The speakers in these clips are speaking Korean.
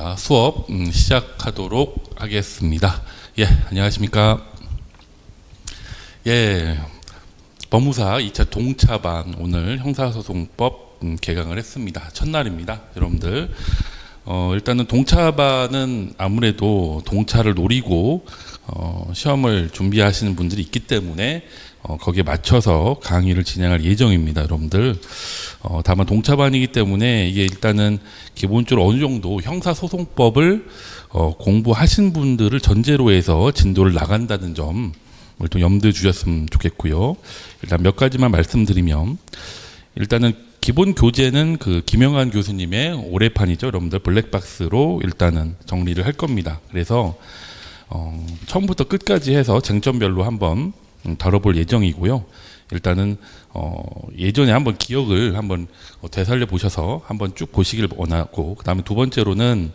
자, 수업 시작하도록 하겠습니다. 예, 안녕하십니까. 예, 법무사 2차 동차반 오늘 형사소송법 개강을 했습니다. 첫날입니다, 여러분들. 일단은 동차반은 아무래도 동차를 노리고 시험을 준비하시는 분들이 있기 때문에 거기에 맞춰서 강의를 진행할 예정입니다, 여러분들. 다만 동차반이기 때문에 이게 일단은 기본적으로 어느 정도 형사소송법을 공부하신 분들을 전제로 해서 진도를 나간다는 점을 좀 염두에 주셨으면 좋겠고요. 일단 몇 가지만 말씀드리면, 일단은 기본 교재는 그 김영환 교수님의 올해판이죠, 여러분들. 블랙박스로 일단은 정리를 할 겁니다. 그래서 처음부터 끝까지 해서 쟁점별로 한번 다뤄볼 예정이고요. 일단은 예전에 한번 기억을 한번 되살려 보셔서 한번 쭉 보시길 원하고, 그 다음에 두 번째로는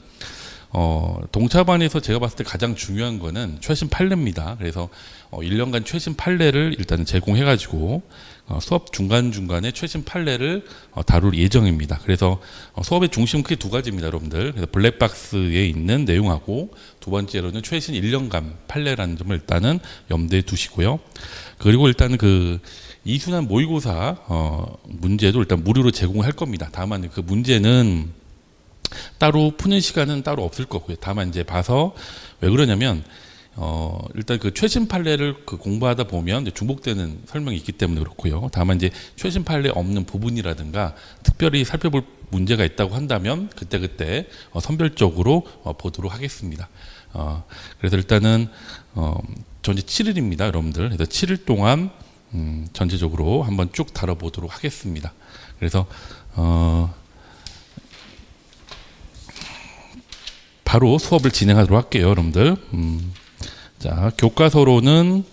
동차반에서 제가 봤을 때 가장 중요한 거는 최신 판례입니다. 그래서 1년간 최신 판례를 일단은 제공해 가지고 수업 중간중간에 최신 판례를 다룰 예정입니다. 그래서 수업의 중심은 크게 두 가지입니다, 여러분들. 그래서 블랙박스에 있는 내용하고, 두 번째로는 최신 1년간 판례라는 점을 일단은 염두에 두시고요. 그리고 일단은 그 이순환 모의고사 문제도 일단 무료로 제공을 할 겁니다. 다만 그 문제는 따로 푸는 시간은 따로 없을 거고요. 다만 이제 봐서, 왜 그러냐면 일단 그 최신 판례를 그 공부하다 보면 이제 중복되는 설명이 있기 때문에 그렇고요. 다만 이제 최신 판례 없는 부분이라든가 특별히 살펴볼 문제가 있다고 한다면 그때 선별적으로 보도록 하겠습니다. 그래서 일단은 전체 7일입니다, 여러분들. 그래서 7일 동안 전체적으로 한번 쭉 다뤄보도록 하겠습니다. 그래서 바로 수업을 진행하도록 할게요, 여러분들. 자, 교과서로는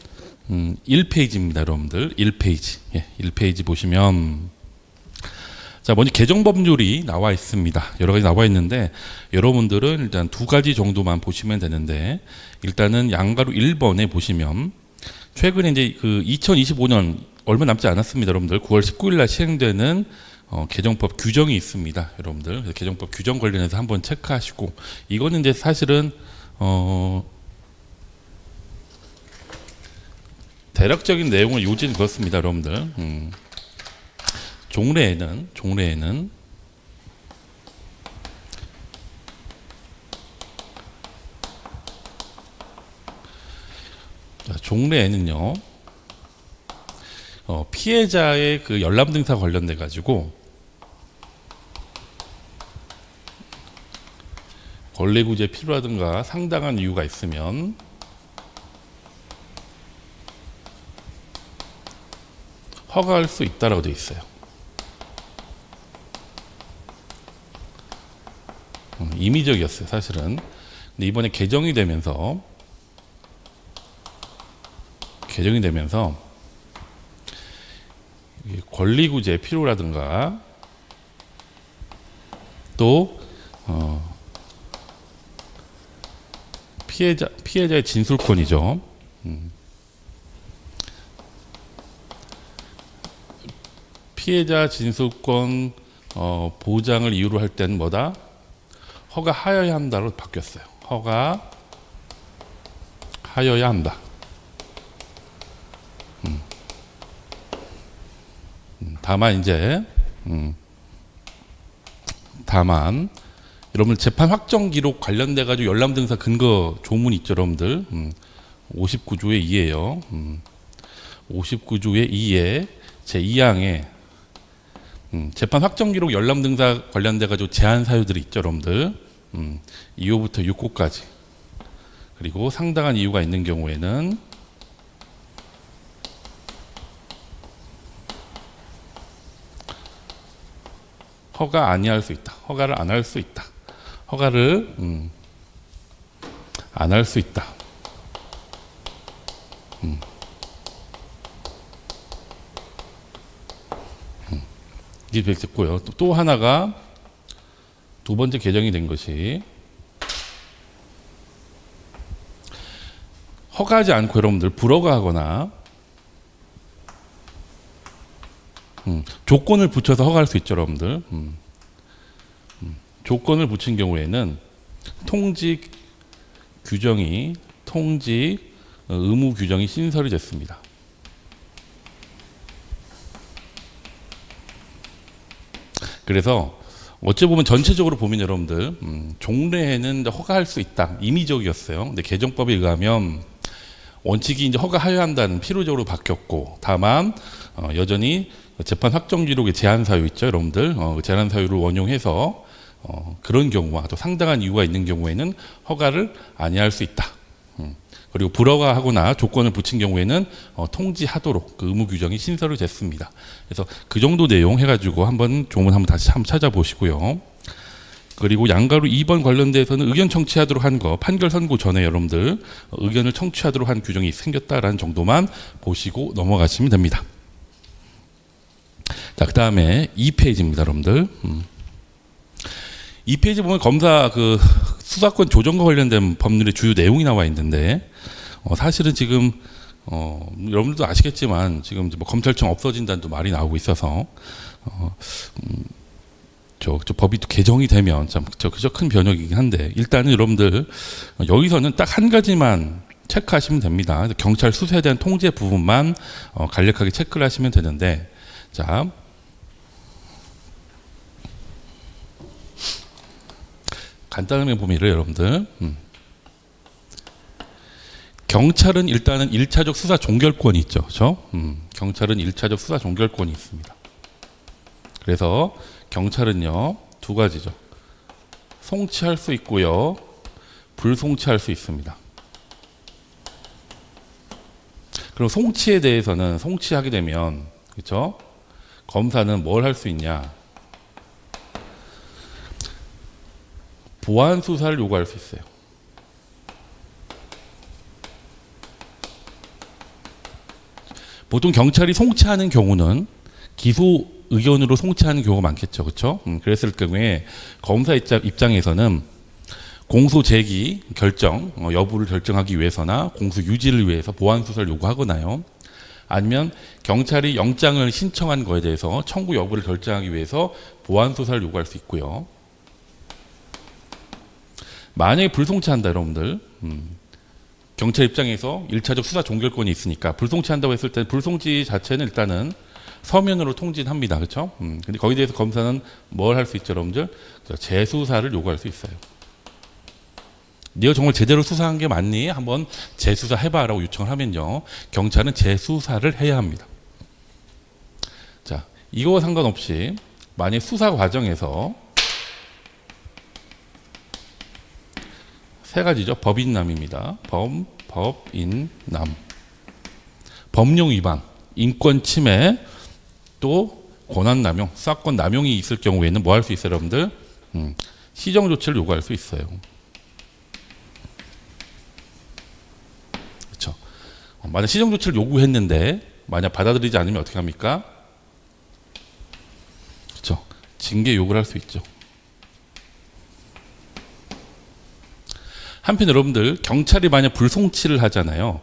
1페이지입니다, 여러분들. 1페이지. 예, 1페이지 보시면, 자, 먼저 개정법률이 나와 있습니다. 여러 가지 나와 있는데, 여러분들은 일단 두 가지 정도만 보시면 되는데, 일단은 양가로 1번에 보시면, 최근에 이제 그 2025년 얼마 남지 않았습니다, 여러분들. 9월 19일 날 시행되는 개정법 규정이 있습니다, 여러분들. 그래서 개정법 규정 관련해서 한번 체크하시고, 이거는 이제 사실은 대략적인 내용을 요지는 그렇습니다, 여러분들. 종래에는 종래에는요, 피해자의 그 열람 등사 관련돼 가지고 권리구제 필요하든가 상당한 이유가 있으면 허가할 수 있다라고 되어 있어요. 임의적이었어요, 사실은. 근데 이번에 개정이 되면서 권리구제 필요라든가 또 피해자의 진술권이죠. 피해자 진술권 보장을 이유로 할 때는 뭐다? 허가하여야 한다로 바뀌었어요. 허가하여야 한다. 다만 이제 여러분 재판 확정 기록 관련돼 가지고 열람 등사 근거 조문 있죠, 여러분들. 59조의 2예요. 59조의 2에 제2항에 재판 확정 기록 열람 등사 관련돼 가지고 제한 사유들이 있죠, 여러분들. 2호부터 6호까지. 그리고 상당한 이유가 있는 경우에는 허가 아니할 수 있다. 허가를 안 할 수 있다. 허가를 안 할 수 있다. 이게 됐고요. 또 하나가 두 번째 개정이 된 것이, 허가하지 않고 여러분들 불허가하거나 조건을 붙여서 허가할 수 있죠, 여러분들. 조건을 붙인 경우에는 통지 의무 규정이 신설이 됐습니다. 그래서 어찌 보면 전체적으로 보면 여러분들 종래에는 허가할 수 있다 임의적이었어요. 근데 개정법에 의하면 원칙이 이제 허가하여야 한다는 필요적으로 바뀌었고, 다만 여전히 재판 확정 기록의 제한 사유 있죠, 여러분들. 그 제한 사유를 원용해서 그런 경우와 또 상당한 이유가 있는 경우에는 허가를 아니할 수 있다. 그리고 불허가하거나 조건을 붙인 경우에는 통지하도록 그 의무 규정이 신설이 됐습니다. 그래서 그 정도 내용 해가지고 한번 조문 한번 다시 한번 찾아보시고요. 그리고 양가로 2번 관련돼서는 의견 청취하도록 한 거, 판결 선고 전에 여러분들 의견을 청취하도록 한 규정이 생겼다라는 정도만 보시고 넘어가시면 됩니다. 자, 그 다음에 2페이지입니다, 여러분들. 2페이지 보면 검사 그 수사권 조정과 관련된 법률의 주요 내용이 나와 있는데, 사실은 지금 여러분들도 아시겠지만 지금 뭐 검찰청 없어진다는 또 말이 나오고 있어서 저 법이 또 개정이 되면 참 그저 큰 변혁이긴 한데, 일단은 여러분들 여기서는 딱 한 가지만 체크하시면 됩니다. 경찰 수사에 대한 통제 부분만 간략하게 체크를 하시면 되는데, 자, 간단하게 보면 이래요, 여러분들. 경찰은 일단은 1차적 수사 종결권이 있죠, 그렇죠? 경찰은 1차적 수사 종결권이 있습니다. 그래서 경찰은요, 두 가지죠. 송치할 수 있고요, 불송치할 수 있습니다. 그럼 송치에 대해서는 송치하게 되면, 그렇죠? 검사는 뭘 할 수 있냐? 보완 수사를 요구할 수 있어요. 보통 경찰이 송치하는 경우는 기소 의견으로 송치하는 경우가 많겠죠, 그렇죠? 그랬을 경우에 검사 입장에서는 공소 제기 결정 여부를 결정하기 위해서나 공소 유지를 위해서 보완 수사를 요구하거나요, 아니면 경찰이 영장을 신청한 거에 대해서 청구 여부를 결정하기 위해서 보완 수사를 요구할 수 있고요. 만약에 불송치한다, 여러분들. 경찰 입장에서 1차적 수사 종결권이 있으니까 불송치한다고 했을 때 불송치 자체는 일단은 서면으로 통지합니다. 그렇죠? 근데 거기에 대해서 검사는 뭘 할 수 있죠, 여러분들? 재수사를 요구할 수 있어요. 네가 정말 제대로 수사한 게 맞니? 한번 재수사 해봐라고 요청을 하면요, 경찰은 재수사를 해야 합니다. 자, 이거와 상관없이 만약 수사 과정에서 세 가지죠. 법인남입니다. 법인남, 법령 위반, 인권 침해, 또 권한 남용, 수사권 남용이 있을 경우에는 뭐 할 수 있어요, 여러분들? 시정 조치를 요구할 수 있어요. 그렇죠? 만약 시정 조치를 요구했는데 만약 받아들이지 않으면 어떻게 합니까? 그렇죠? 징계 요구를 할 수 있죠. 한편 여러분들, 경찰이 만약 불송치를 하잖아요.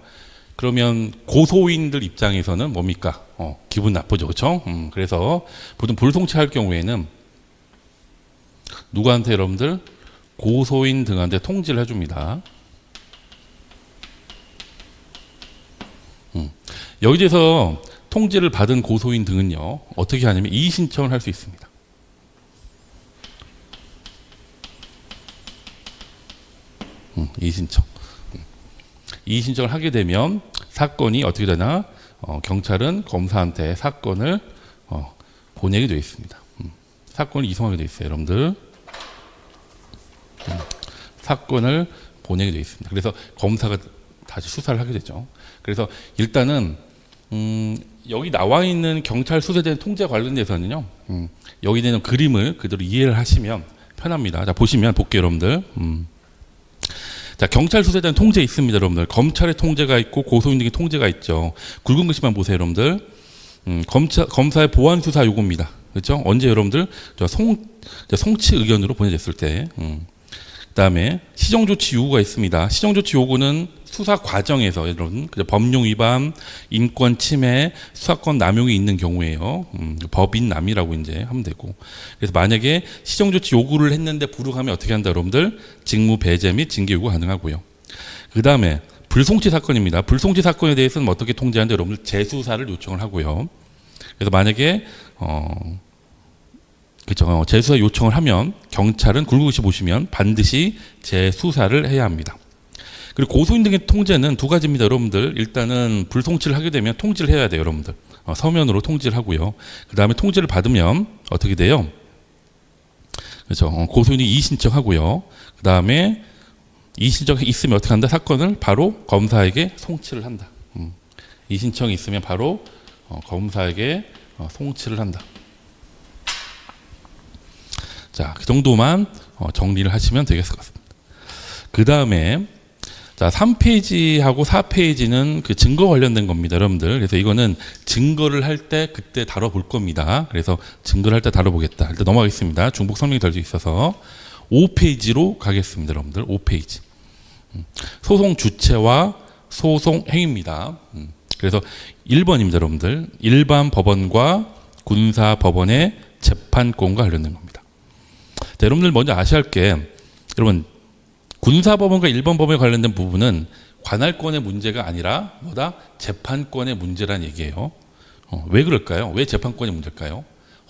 그러면 고소인들 입장에서는 뭡니까? 기분 나쁘죠, 그렇죠? 그래서 보통 불송치할 경우에는 누구한테, 여러분들? 고소인 등한테 통지를 해줍니다. 여기에서 통지를 받은 고소인 등은요, 어떻게 하냐면 이의 신청을 할 수 있습니다. 이의 신청. 이의 신청을 하게 되면 사건이 어떻게 되나? 경찰은 검사한테 사건을 보내게 되어 있습니다. 사건을 이송하게 되어 있어요, 여러분들. 사건을 보내게 되어 있습니다. 그래서 검사가 다시 수사를 하게 되죠. 그래서 일단은 여기 나와 있는 경찰 수사에 대한 통제 관련돼서는요, 여기 되는 그림을 그대로 이해를 하시면 편합니다. 자, 보시면 볼게요, 여러분들. 자, 경찰 수사에 대한 통제 있습니다, 여러분들. 검찰의 통제가 있고 고소인 등의 통제가 있죠. 굵은 글씨만 보세요, 여러분들. 검사의 보완 수사 요구입니다. 그렇죠? 언제, 여러분들? 송치 의견으로 보내졌을 때. 그다음에 시정 조치 요구가 있습니다. 시정 조치 요구는 수사 과정에서 여러분 법령 위반, 인권 침해, 수사권 남용이 있는 경우에요. 법인남이라고 이제 하면 되고. 그래서 만약에 시정조치 요구를 했는데 불응하면 어떻게 한다, 여러분들? 직무 배제 및 징계 요구 가능하고요. 그 다음에 불송치 사건입니다. 불송치 사건에 대해서는 어떻게 통제하는데 여러분들 재수사를 요청을 하고요. 그래서 만약에 그죠, 재수사 요청을 하면 경찰은 굴곡시 보시면 반드시 재수사를 해야 합니다. 그리고 고소인 등의 통제는 두 가지입니다, 여러분들. 일단은 불송치를 하게 되면 통지를 해야 돼요, 여러분들. 서면으로 통지를 하고요. 그 다음에 통지를 받으면 어떻게 돼요? 그렇죠. 고소인이 이의신청하고요. 그 다음에 이의신청이 있으면 어떻게 한다? 사건을 바로 검사에게 송치를 한다. 이의신청이 있으면 바로 검사에게 송치를 한다. 자, 그 정도만 정리를 하시면 되겠을 것 같습니다. 그 다음에 자, 3페이지하고 4페이지는 그 증거 관련된 겁니다, 여러분들. 그래서 이거는 증거를 할 때 그때 다뤄볼 겁니다. 그래서 증거를 할 때 다뤄보겠다. 일단 넘어가겠습니다. 중복 설명이 덜 있어서 5페이지로 가겠습니다, 여러분들. 5페이지. 소송 주체와 소송 행위입니다. 그래서 1번입니다, 여러분들. 일반 법원과 군사 법원의 재판권과 관련된 겁니다. 자, 여러분들 먼저 아셔야 할 게, 여러분 군사법원과 일반법원에 관련된 부분은 관할권의 문제가 아니라 뭐다? 재판권의 문제란 얘기예요. 왜 그럴까요? 왜 재판권의 문제일까요?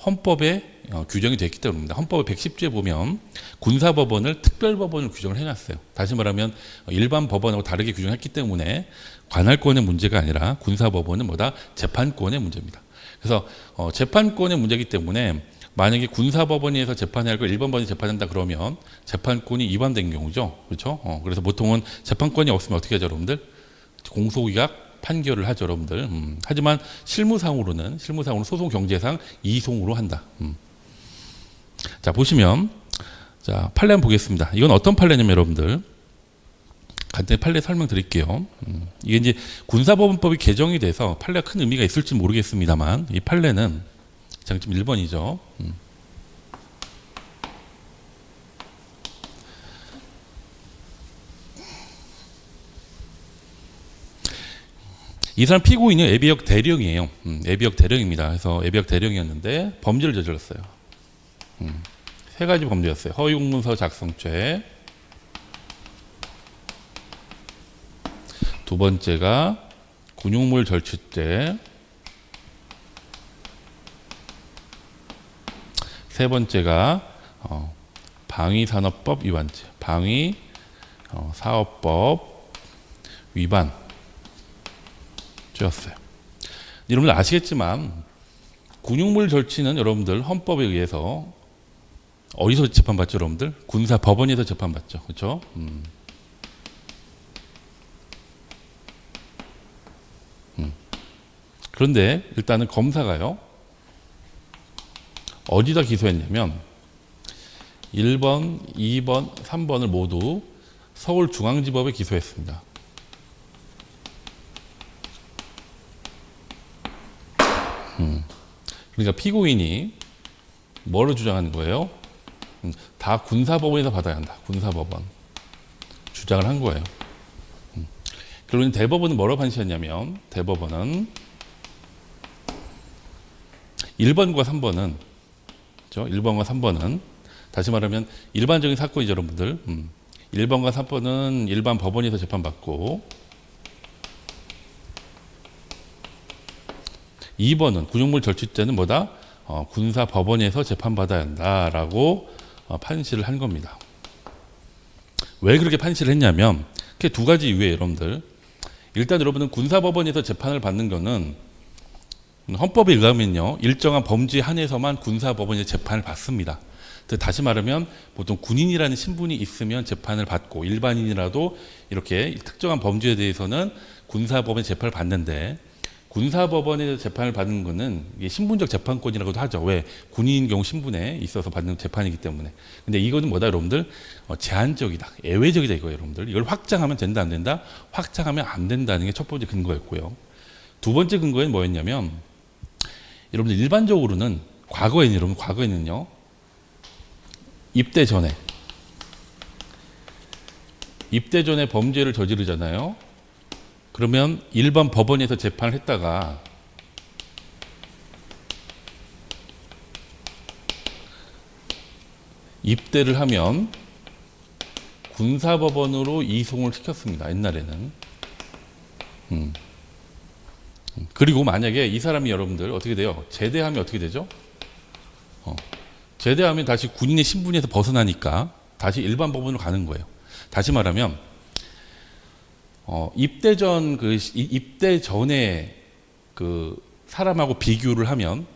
헌법에 규정이 되어 있기 때문입니다. 헌법의 110조에 보면 군사법원을 특별법원으로 규정을 해놨어요. 다시 말하면 일반 법원하고 다르게 규정했기 때문에 관할권의 문제가 아니라 군사법원은 뭐다? 재판권의 문제입니다. 그래서 재판권의 문제이기 때문에 만약에 군사법원에서 재판해야 하고 일반 법원이 재판한다 그러면 재판권이 위반된 경우죠. 그렇죠? 그래서 보통은 재판권이 없으면 어떻게 하죠, 여러분들? 공소기각 판결을 하죠, 여러분들. 하지만 실무상으로는 소송 경제상 이송으로 한다. 자, 보시면 자, 판례 한번 보겠습니다. 이건 어떤 판례냐면 여러분들 간단히 판례 설명드릴게요. 이게 이제 군사법원법이 개정이 돼서 판례가 큰 의미가 있을지 모르겠습니다만 이 판례는 장점 1번이죠. 이 사람 피고인은 예비역 대령이에요. 예비역 대령입니다. 그래서 예비역 대령이었는데 범죄를 저질렀어요. 세 가지 범죄였어요. 허위공문서 작성죄, 두 번째가 군용물 절취죄, 세 번째가 방위산업법 위반죄, 방위사업법 위반 죄였어요. 여러분들 아시겠지만 군용물 절취는 여러분들 헌법에 의해서 어디서 재판받죠, 여러분들? 군사법원에서 재판받죠, 그렇죠? 그런데 일단은 검사가요 어디다 기소했냐면 1번, 2번, 3번을 모두 서울중앙지법에 기소했습니다. 그러니까 피고인이 뭐를 주장하는 거예요? 다 군사법원에서 받아야 한다. 군사법원. 주장을 한 거예요. 그러면 대법원은 뭐라고 판시했냐면 대법원은 1번과 3번은 그렇죠? 1번과 3번은 다시 말하면 일반적인 사건이죠, 여러분들. 1번과 3번은 일반 법원에서 재판받고 2번은 군용물 절취죄는 뭐다? 군사법원에서 재판받아야 한다라고 판시를 한 겁니다. 왜 그렇게 판시를 했냐면 그게 두 가지 이유예요, 여러분들. 일단 여러분은 군사법원에서 재판을 받는 거는 헌법에 의하면요 일정한 범죄에 한해서만 군사법원에서 재판을 받습니다. 다시 말하면 보통 군인이라는 신분이 있으면 재판을 받고 일반인이라도 이렇게 특정한 범죄에 대해서는 군사법원에 재판을 받는데 군사법원에서 재판을 받는 것은 신분적 재판권이라고도 하죠. 왜? 군인인 경우 신분에 있어서 받는 재판이기 때문에. 근데 이거는 뭐다, 여러분들? 제한적이다. 예외적이다, 이거예요, 여러분들. 이걸 확장하면 된다, 안 된다? 확장하면 안 된다는 게 첫 번째 근거였고요. 두 번째 근거는 뭐였냐면, 여러분들 일반적으로는 과거에는요, 입대 전에 범죄를 저지르잖아요. 그러면 일반 법원에서 재판을 했다가 입대를 하면 군사법원으로 이송을 시켰습니다. 옛날에는. 그리고 만약에 이 사람이 여러분들 어떻게 돼요? 제대하면 어떻게 되죠? 제대하면 다시 군인의 신분에서 벗어나니까 다시 일반 법원으로 가는 거예요. 다시 말하면 입대 전에 그 사람하고 비교를 하면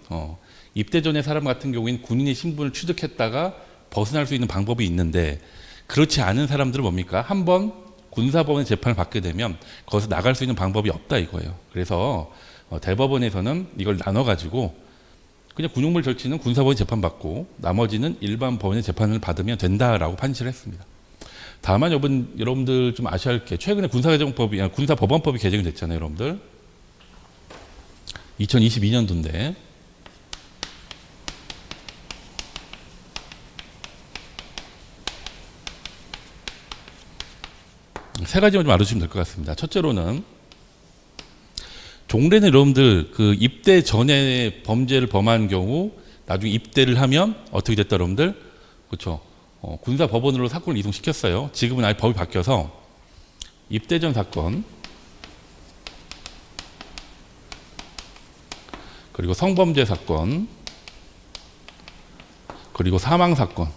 입대 전의 사람 같은 경우에는 군인의 신분을 취득했다가 벗어날 수 있는 방법이 있는데 그렇지 않은 사람들은 뭡니까? 한번 군사법원 재판을 받게 되면 거기서 나갈 수 있는 방법이 없다 이거예요. 그래서 대법원에서는 이걸 나눠가지고 그냥 군용물 절취는 군사법원 재판 받고 나머지는 일반 법원의 재판을 받으면 된다라고 판시를 했습니다. 다만 여러분들 좀 아셔야 할 게 최근에 군사법원법이 개정이 됐잖아요, 여러분들. 2022년도인데 세 가지만 좀 알아주시면 될 것 같습니다. 첫째로는 종래는 여러분들 그 입대 전에 범죄를 범한 경우 나중에 입대를 하면 어떻게 됐다 여러분들? 그렇죠. 군사법원으로 사건을 이송시켰어요. 지금은 아예 법이 바뀌어서 입대 전 사건 그리고 성범죄 사건 그리고 사망 사건에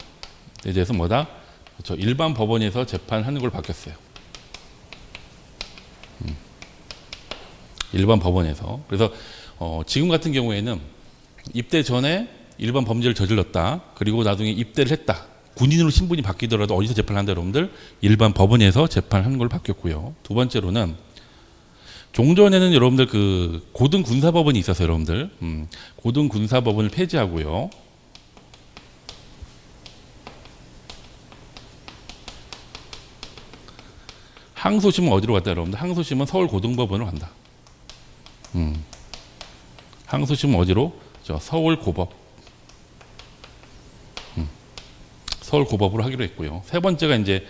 대해서 뭐다? 그렇죠. 일반 법원에서 재판하는 걸 바뀌었어요. 일반 법원에서. 그래서 지금 같은 경우에는 입대 전에 일반 범죄를 저질렀다. 그리고 나중에 입대를 했다. 군인으로 신분이 바뀌더라도 어디서 재판한다 여러분들? 일반 법원에서 재판하는 걸 바뀌었고요. 두 번째로는 종전에는 여러분들 그 고등군사법원이 있어서 여러분들 고등군사법원을 폐지하고요. 항소심은 어디로 갔다 여러분들? 항소심은 서울고등법원으로 간다. 항소심은 어디로? 서울고법. 서울고법으로 하기로 했고요. 세 번째가 이제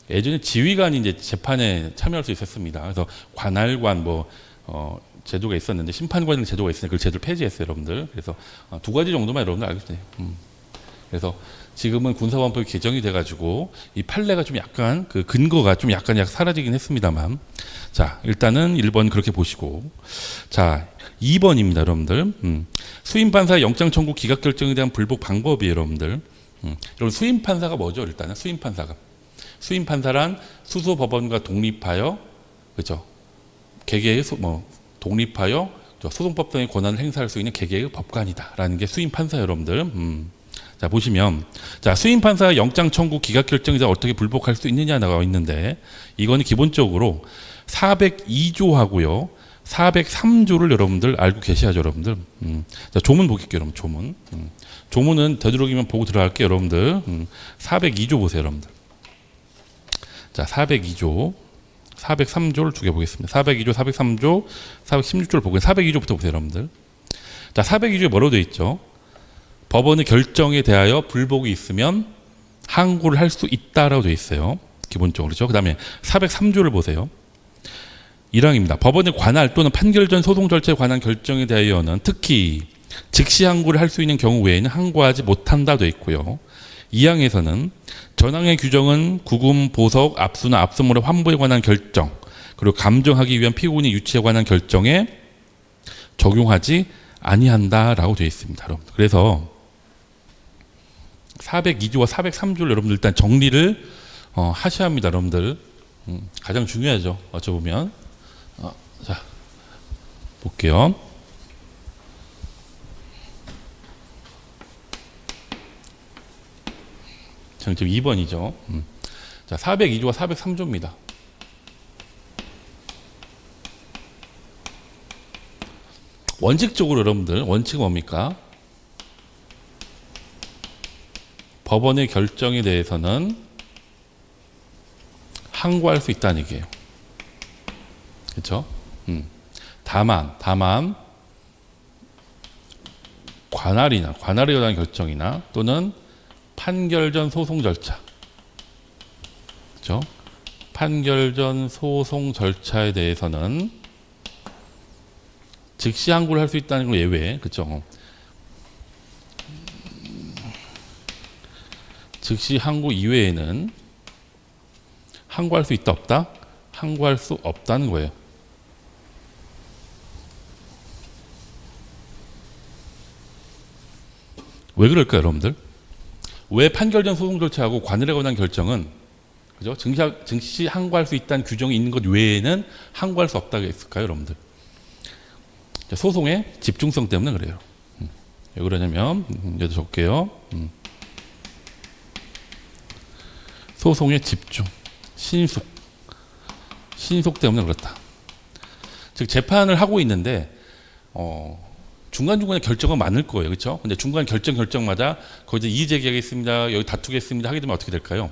예전에 지휘관이 이제 재판에 참여할 수 있었습니다. 그래서 관할관 제도가 있었는데 심판관이라는 제도가 있으니까 그 제도를 폐지했어요, 여러분들. 그래서 두 가지 정도만 여러분들 알고 계세요. 그래서 지금은 군사법원법이 개정이 돼가지고 이 판례가 좀 약간 그 근거가 좀 약간 사라지긴 했습니다만, 자 일단은 1번 그렇게 보시고, 자 2번입니다, 여러분들. 수임 판사의 영장 청구 기각 결정에 대한 불복 방법이에요, 여러분들. 여러분 수임 판사가 뭐죠? 일단은 수임 판사란 수소 법원과 독립하여, 그렇죠? 개개의 독립하여 소송법 등의 권한을 행사할 수 있는 개개의 법관이다라는 게 수임 판사 여러분들. 자 보시면, 자 수임 판사 영장 청구 기각 결정이자 어떻게 불복할 수 있느냐 나와 있는데, 이거는 기본적으로 402조하고요 403조를 여러분들 알고 계셔야죠, 여러분들. 자 조문 보실게요, 여러분. 조문은 되도록이면 보고 들어갈게요, 여러분들. 402조 보세요, 여러분들. 자 402조 403조를 두 개 보겠습니다. 402조 403조 416조를 보고 402조부터 보세요, 여러분들. 자 402조에 뭐라고 되어 있죠? 법원의 결정에 대하여 불복이 있으면 항고를 할 수 있다라고 되어 있어요, 기본적으로. 그렇죠? 그 다음에 403조를 보세요. 1항입니다. 법원의 관할 또는 판결 전 소송 절차에 관한 결정에 대하여는 특히 즉시 항고를 할 수 있는 경우 외에는 항고하지 못한다 되어 있고요. 2항에서는 전항의 규정은 구금, 보석, 압수나 압수물의 환부에 관한 결정, 그리고 감정하기 위한 피고인의 유치에 관한 결정에 적용하지 아니한다라고 되어 있습니다, 여러분. 그래서 402조와 403조를 여러분들 일단 정리를 하셔야 합니다, 여러분들. 가장 중요하죠, 어쩌보면. 자 볼게요. 정점 2번이죠. 자 402조와 403조입니다. 원칙적으로 여러분들, 원칙은 뭡니까? 법원의 결정에 대해서는 항고할 수 있다는 얘기예요. 그렇죠? 다만 관할에 관한 결정이나 또는 판결 전 소송 절차, 그렇죠? 판결 전 소송 절차에 대해서는 즉시 항고를 할 수 있다는 걸 예외, 그렇죠? 즉시 항고 이외에는 항고할 수 있다 없다? 항고할 수 없다는 거예요. 왜 그럴까요, 여러분들? 왜 판결 전 소송 절차하고 관할에 관한 결정은 그죠? 즉시 항고할 수 있다는 규정이 있는 것 외에는 항고할 수 없다고 했을까요, 여러분들? 소송의 집중성 때문에 그래요. 왜 그러냐면 여기도 적게요. 소송의 집중, 신속 때문에 그렇다. 즉 재판을 하고 있는데 중간중간에 결정은 많을 거예요. 그렇죠? 근데 중간 결정마다 거기서 이의 제기하겠습니다. 여기 다투겠습니다. 하게 되면 어떻게 될까요?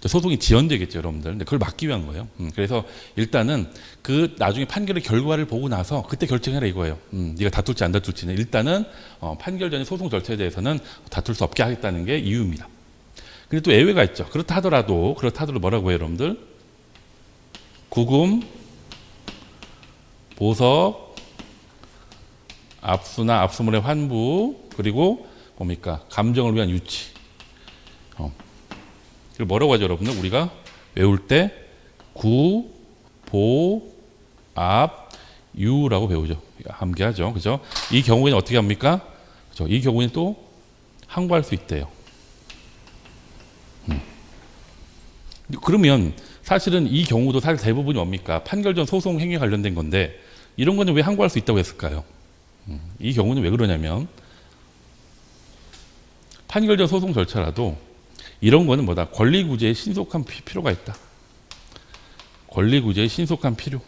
소송이 지연되겠죠, 여러분들. 근데 그걸 막기 위한 거예요. 그래서 일단은 그 나중에 판결의 결과를 보고 나서 그때 결정해라 이거예요. 네가 다툴지 안 다툴지는 일단은 판결 전에 소송 절차에 대해서는 다툴 수 없게 하겠다는 게 이유입니다. 근데 또 예외가 있죠. 그렇다 하더라도 뭐라고 해요, 여러분들? 구금, 보석, 압수나 압수물의 환부, 그리고 뭡니까? 감정을 위한 유치. 이걸 뭐라고 하죠, 여러분들? 우리가 외울 때 구, 보, 압, 유라고 배우죠. 함께하죠. 그죠? 이 경우에는 어떻게 합니까? 그죠? 이 경우에는 또 항고할 수 있대요. 그러면 사실은 이 경우도 사실 대부분이 뭡니까? 판결 전 소송 행위에 관련된 건데 이런 거는 왜 항고할 수 있다고 했을까요? 이 경우는 왜 그러냐면 판결 전 소송 절차라도 이런 거는 뭐다? 권리구제의 신속한 필요가 있다. 권리구제의 신속한 필요.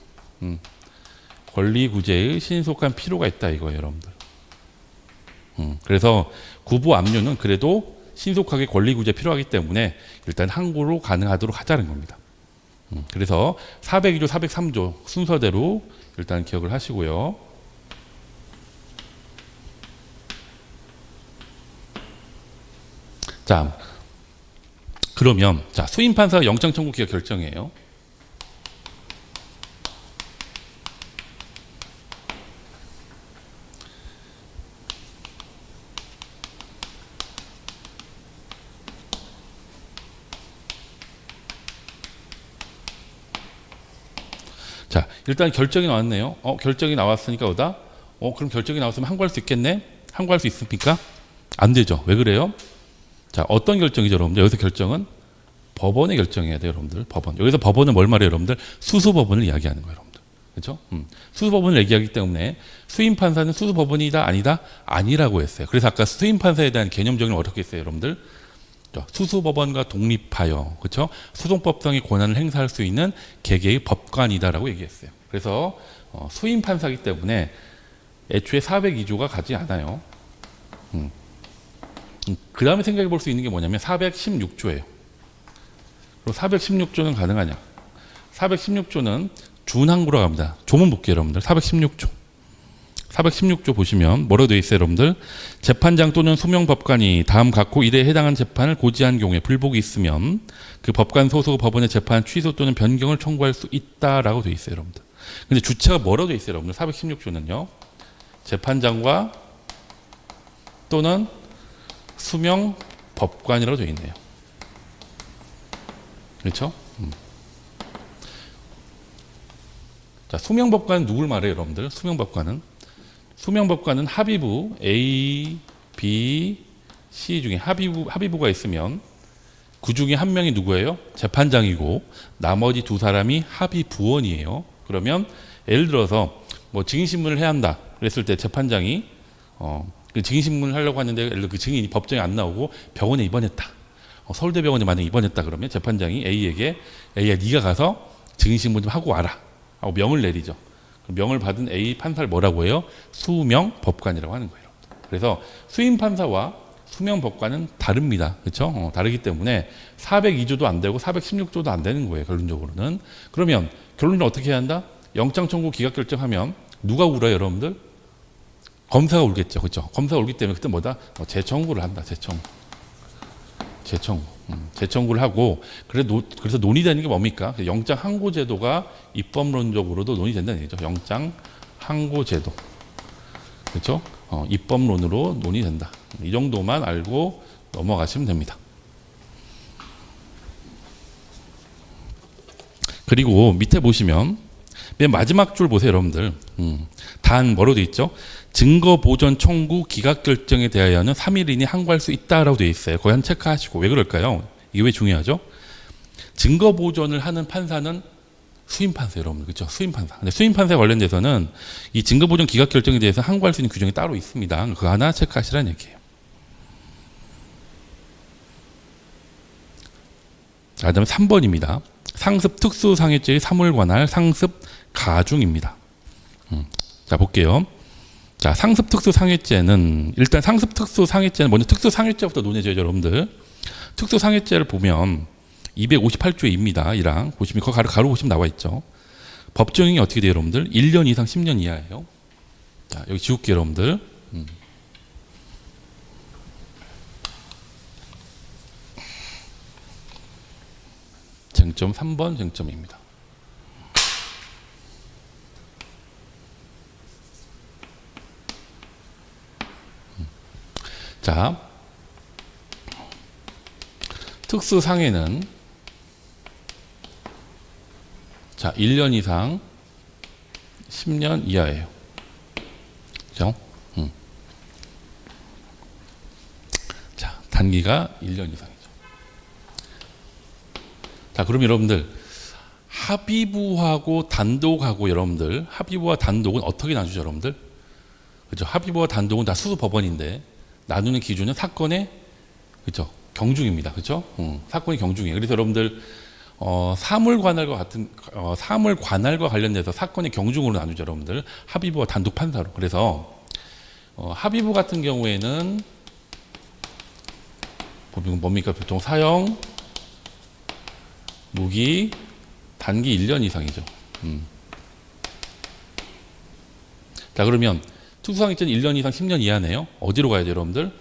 권리구제의 신속한 필요가 있다 이거예요, 여러분들. 그래서 구부 압류는 그래도 신속하게 권리구제 필요하기 때문에 일단 항고로 가능하도록 하자는 겁니다. 그래서 402조, 403조 순서대로 일단 기억을 하시고요. 자, 그러면 수임 판사가 영장 청구 기각 결정이에요. 자, 일단 결정이 나왔네요. 결정이 나왔으니까 어다? 그럼 결정이 나왔으면 항고할 수 있겠네? 항고할 수 있습니까? 안 되죠. 왜 그래요? 자, 어떤 결정이죠, 여러분들? 여기서 결정은 법원의 결정이어야 돼요, 여러분들. 법원. 여기서 법원은 뭘 말해요, 여러분들? 수수법원을 이야기하는 거예요, 여러분들. 그렇죠? 수수법원을 얘기하기 때문에 수임 판사는 수수법원이다, 아니다? 아니라고 했어요. 그래서 아까 수임 판사에 대한 개념 정의를 어떻게 했어요, 여러분들? 수수법원과 독립하여, 그렇죠? 소송법상의 권한을 행사할 수 있는 개개의 법관이다라고 얘기했어요. 그래서 수임 판사이기 때문에 애초에 402조가 가지 않아요. 그 다음에 생각해 볼 수 있는 게 뭐냐면 416조예요. 그리고 416조는 가능하냐? 416조는 준항고라고 합니다. 조문 볼게요, 여러분들. 416조. 416조 보시면 뭐라고 되어 있어요, 여러분들? 재판장 또는 소명법관이 다음 각호 1에 해당한 재판을 고지한 경우에 불복이 있으면 그 법관 소속 법원의 재판 취소 또는 변경을 청구할 수 있다라고 되어 있어요, 여러분들. 근데 주체가 뭐라고 되어 있어요, 여러분들? 416조는요. 재판장과 또는 수명법관이라고 되어 있네요. 그렇죠? 자, 수명법관은 누굴 말해요, 여러분들? 수명법관은 합의부 A, B, C 중에 합의부가 있으면 그 중에 한 명이 누구예요? 재판장이고 나머지 두 사람이 합의부원이에요. 그러면 예를 들어서 뭐 증인신문을 해야 한다 그랬을 때 재판장이 그 증인신문을 하려고 하는데 그 증인이 법정에 안 나오고 병원에 입원했다. 서울대병원에 만약에 입원했다 그러면 재판장이 A에게 A야 네가 가서 증인신문 좀 하고 와라 하고 명을 내리죠. 명을 받은 A 판사를 뭐라고 해요? 수명법관이라고 하는 거예요. 그래서 수임 판사와 수명법관은 다릅니다. 그렇죠? 다르기 때문에 402조도 안 되고 416조도 안 되는 거예요. 결론적으로는. 그러면 결론을 어떻게 해야 한다? 영장 청구 기각 결정하면 누가 울어요, 여러분들? 검사가 울겠죠. 그렇죠? 검사가 울기 때문에 그때 뭐다? 재청구를 한다. 재청구. 재청구를 하고 그래서 논의되는 게 뭡니까? 영장 항고 제도가 입법론적으로도 논의된다는 얘기죠. 영장 항고 제도. 그렇죠? 입법론으로 논의된다. 이 정도만 알고 넘어가시면 됩니다. 그리고 밑에 보시면 맨 마지막 줄 보세요, 여러분들. 단 뭐로 돼 있죠? 증거 보전 청구 기각 결정에 대하여는 3일 이내 항고할 수 있다라고 돼 있어요. 거기 한 체크하시고. 왜 그럴까요? 이게 왜 중요하죠? 증거 보전을 하는 판사는 수임 판사, 여러분들. 그렇죠? 수임 판사. 근데 수임 판사에 관련돼서는 이 증거 보전 기각 결정에 대해서 항고할 수 있는 규정이 따로 있습니다. 그거 하나 체크하시라는 얘기예요. 자, 그다음에 3번입니다. 상습 특수상해죄의 사물 관할 상습 가중입니다. 자, 볼게요. 자, 상습 특수상해죄는 일단 상습 특수상해죄는 먼저 특수상해죄부터 논해져요, 여러분들. 특수상해죄를 보면 258조입니다. 1항 보시면 그 가로 보시면 나와 있죠. 법정형이 어떻게 돼요, 여러분들? 1년 이상 10년 이하예요. 자, 여기 지울게요, 여러분들. 쟁점 3번 쟁점입니다. 자, 특수상해는 자 1년 이상 10년 이하예요. 그죠? 자, 단기가 1년 이상이죠. 자, 그럼 여러분들 합의부하고 단독하고 여러분들 합의부와 단독은 어떻게 나누죠, 여러분들? 그죠? 합의부와 단독은 다 수수법원인데 나누는 기준은 사건의 그죠? 경중입니다. 그죠? 사건의 경중이에요. 그래서 여러분들 사물 관할과 관련돼서 사건의 경중으로 나누죠, 여러분들. 합의부와 단독 판사로. 그래서 합의부 같은 경우에는 뭡니까? 보통 사형, 무기, 단기 1년 이상이죠. 자, 그러면 특수상해죄는 1년 이상 10년 이하네요. 어디로 가야죠, 여러분들?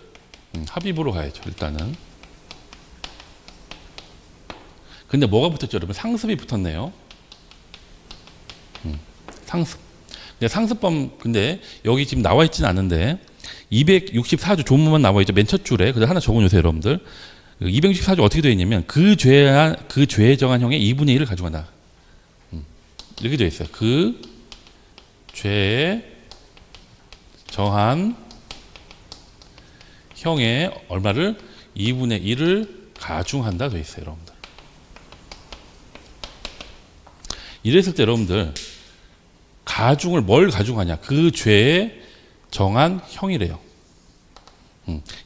합의부로 가야죠, 일단은. 근데 뭐가 붙었죠, 여러분? 상습이 붙었네요. 상습. 근데 상습범, 근데 여기 지금 나와 있지는 않은데 264조 조문만 나와 있죠. 맨 첫 줄에. 그래서 하나 적어주세요, 여러분들. 264조 어떻게 되어 있냐면 그 죄에 정한 형의 2분의 1을 가져간다. 이렇게 되어 있어요. 그 죄에 정한 형의 얼마를 2분의 1을 가중한다 되어 있어요, 여러분들. 이랬을 때 여러분들 가중을 뭘 가중하냐? 그 죄에 정한 형이래요.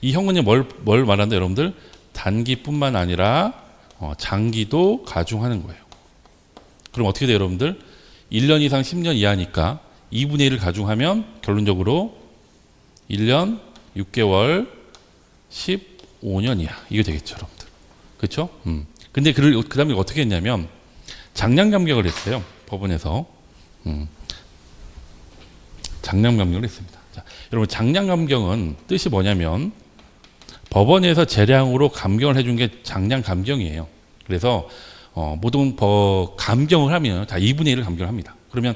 이 형은 뭘 말한다, 여러분들? 단기뿐만 아니라 장기도 가중하는 거예요. 그럼 어떻게 돼요, 여러분들? 1년 이상 10년 이하니까 2분의 1을 가중하면 결론적으로 1년 6개월 15년 이하. 이게 되겠죠, 여러분들. 그렇죠? 근데 그 다음에 어떻게 했냐면 장량감경을 했어요. 법원에서. 장량감경을 했습니다. 자, 여러분 장량감경은 뜻이 뭐냐면 법원에서 재량으로 감경을 해준 게 장량감경이에요. 그래서 모든 감경을 하면 다 2분의 1을 감경을 합니다. 그러면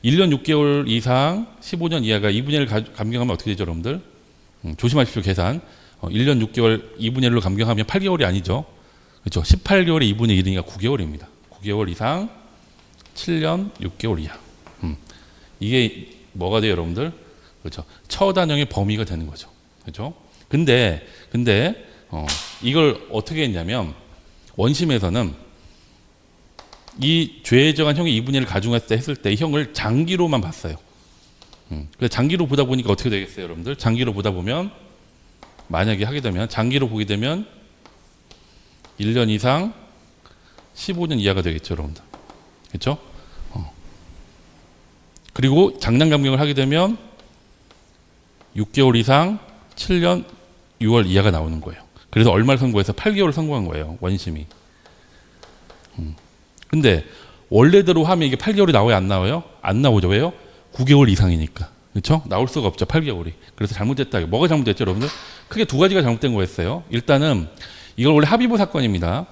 1년 6개월 이상 15년 이하가 2분의 1을 감경하면 어떻게 되죠, 여러분들? 조심하십시오, 계산. 1년 6개월 2분의 1로 감경하면 8개월이 아니죠. 그렇죠? 18개월에 2분의 1이니까 9개월입니다. 9개월 이상 7년 6개월 이하. 이게 뭐가 돼요, 여러분들? 그렇죠? 처단형의 범위가 되는 거죠. 그렇죠? 근데 이걸 어떻게 했냐면 원심에서는 이 죄에 정한 형이 2분의 1을 가중했을 때 이 형을 장기로만 봤어요. 그래서 장기로 보다 보니까 어떻게 되겠어요, 여러분들? 장기로 보다 보면 만약에 하게 되면 장기로 보게 되면 1년 이상 15년 이하가 되겠죠, 여러분들. 그렇죠? 그리고 장량감경을 하게 되면 6개월 이상 7년 6월 이하가 나오는 거예요. 그래서 얼마를 선고해서 8개월을 선고한 거예요, 원심이. 근데 원래대로 하면 이게 8개월이 나와요, 안 나와요? 안 나오죠. 왜요? 9개월 이상이니까. 그렇죠? 나올 수가 없죠, 8개월이. 그래서 잘못됐다. 뭐가 잘못됐죠, 여러분들? 크게 두 가지가 잘못된 거였어요. 일단은 이걸 원래 합의부 사건입니다.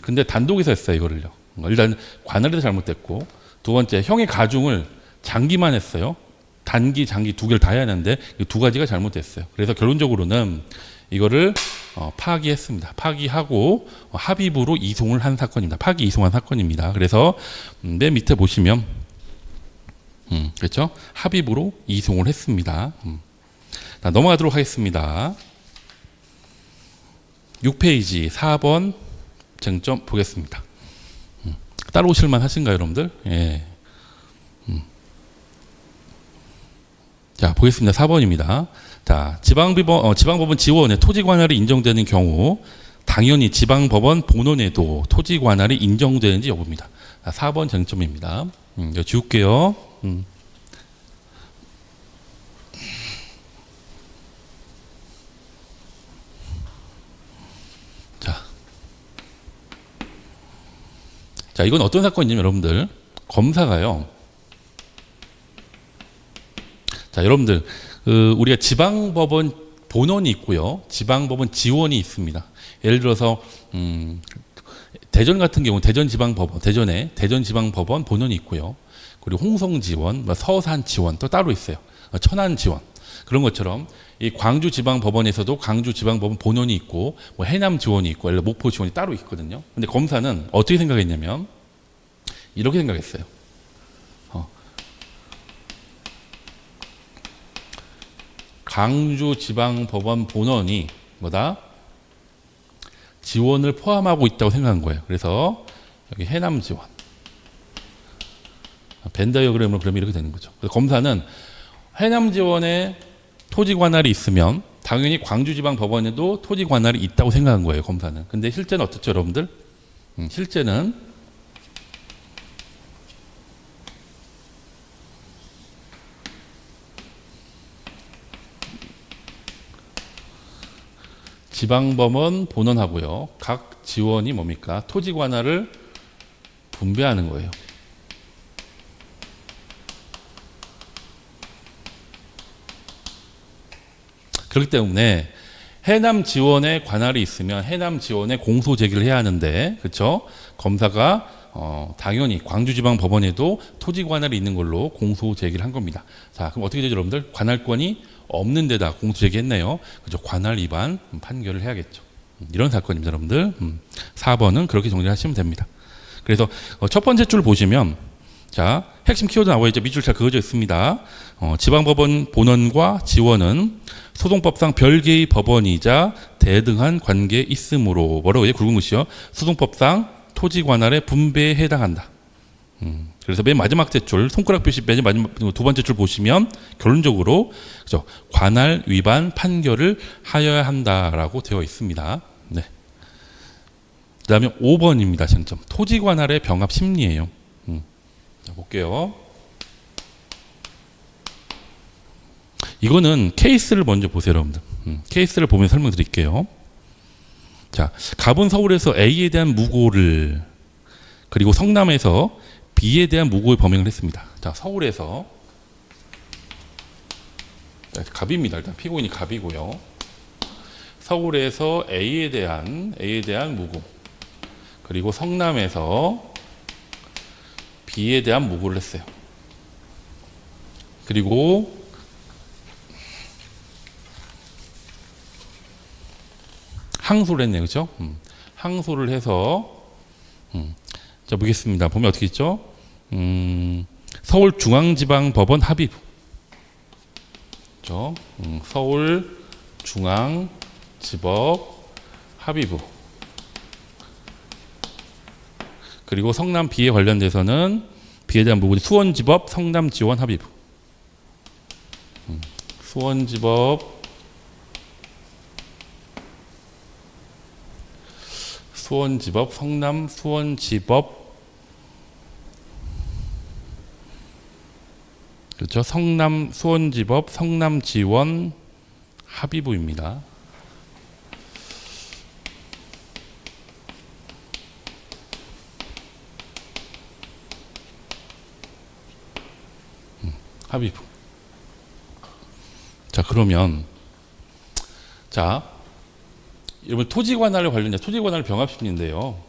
근데 단독에서 했어요, 이거를요. 일단 관할에서 잘못됐고, 두 번째 형의 가중을 장기만 했어요. 단기, 장기 두 개를 다 해야 하는데 이 두 가지가 잘못됐어요. 그래서 결론적으로는 이거를 파기했습니다. 파기하고 합의부로 이송을 한 사건입니다. 파기 이송한 사건입니다. 그래서 맨 밑에 보시면 그렇죠? 합의부로 이송을 했습니다. 자, 넘어가도록 하겠습니다. 6페이지 4번 쟁점 보겠습니다. 따라오실만 하신가요, 여러분들? 예. 자, 보겠습니다. 4번입니다. 자, 지방법원 지원에 토지 관할이 인정되는 경우 당연히 지방법원 본원에도 토지 관할이 인정되는지 여부입니다. 4번 쟁점입니다. 이거 지울게요. 자, 이건 어떤 사건이냐면 여러분들 검사가요. 자, 여러분들 우리가 지방법원 본원이 있고요. 지방법원 지원이 있습니다. 예를 들어서 대전 같은 경우 대전지방법원, 대전에 대전지방법원 본원이 있고요. 그리고 홍성지원, 서산지원 또 따로 있어요. 천안지원 그런 것처럼 이 광주지방법원에서도 광주지방법원 본원이 있고 뭐 해남지원이 있고 목포지원이 따로 있거든요. 근데 검사는 어떻게 생각했냐면 이렇게 생각했어요. 광주지방법원 본원이 뭐다? 지원을 포함하고 있다고 생각한 거예요. 그래서 여기 해남지원 벤다이어그램으로 그러면 이렇게 되는 거죠. 그래서 검사는 해남지원에 토지 관할이 있으면 당연히 광주지방법원에도 토지 관할이 있다고 생각한 거예요. 검사는. 근데 실제는 어떻죠, 여러분들? 실제는 지방법원 본원하고요. 각 지원이 뭡니까? 토지 관할을 분배하는 거예요. 그렇기 때문에 해남 지원에 관할이 있으면 해남 지원에 공소 제기를 해야 하는데, 그렇죠? 검사가 당연히 광주지방법원에도 토지 관할이 있는 걸로 공소 제기를 한 겁니다. 자, 그럼 어떻게 되죠, 여러분들? 관할권이 없는 데다 공소 제기했네요. 그죠? 관할 위반 판결을 해야겠죠. 이런 사건입니다, 여러분들. 4번은 그렇게 정리하시면 됩니다. 그래서 첫 번째 줄 보시면 자, 핵심 키워드 나와 있죠. 밑줄 잘 그어져 있습니다. 지방법원 본원과 지원은 소송법상 별개의 법원이자 대등한 관계에 있으므로 뭐라고 해요? 굵은 글씨요. 소송법상 토지 관할의 분배에 해당한다. 그래서 맨 마지막 줄 손가락 표시 맨 마지막 두 번째 줄 보시면 결론적으로 그죠? 관할 위반 판결을 하여야 한다라고 되어 있습니다. 네. 그다음에 5번입니다. 쟁점. 토지 관할의 병합 심리예요. 자, 볼게요. 이거는 케이스를 먼저 보세요, 여러분들. 케이스를 보면 설명드릴게요. 자, 갑은 서울에서 A에 대한 무고를 그리고 성남에서 B에 대한 무고의 범행을 했습니다. 자, 서울에서 갑입니다. 일단 피고인이 갑이고요. 서울에서 A에 대한 무고 그리고 성남에서 B에 대한 무고를 했어요. 그리고 항소를 했네요. 그렇죠? 항소를 해서 자, 보겠습니다. 보면 어떻게 있죠? 서울중앙지방법원 합의부. 그렇죠? 서울중앙지법 합의부. 그리고 성남 B에 관련돼서는 B에 대한 부분 수원지법 성남지원 합의부. 수원지법 성남 수원지법 그렇죠. 성남 수원지법 성남지원 합의부입니다. 합의부. 자, 그러면 자, 여러분 토지 관할 관련된 토지 관할 병합 심리인데요.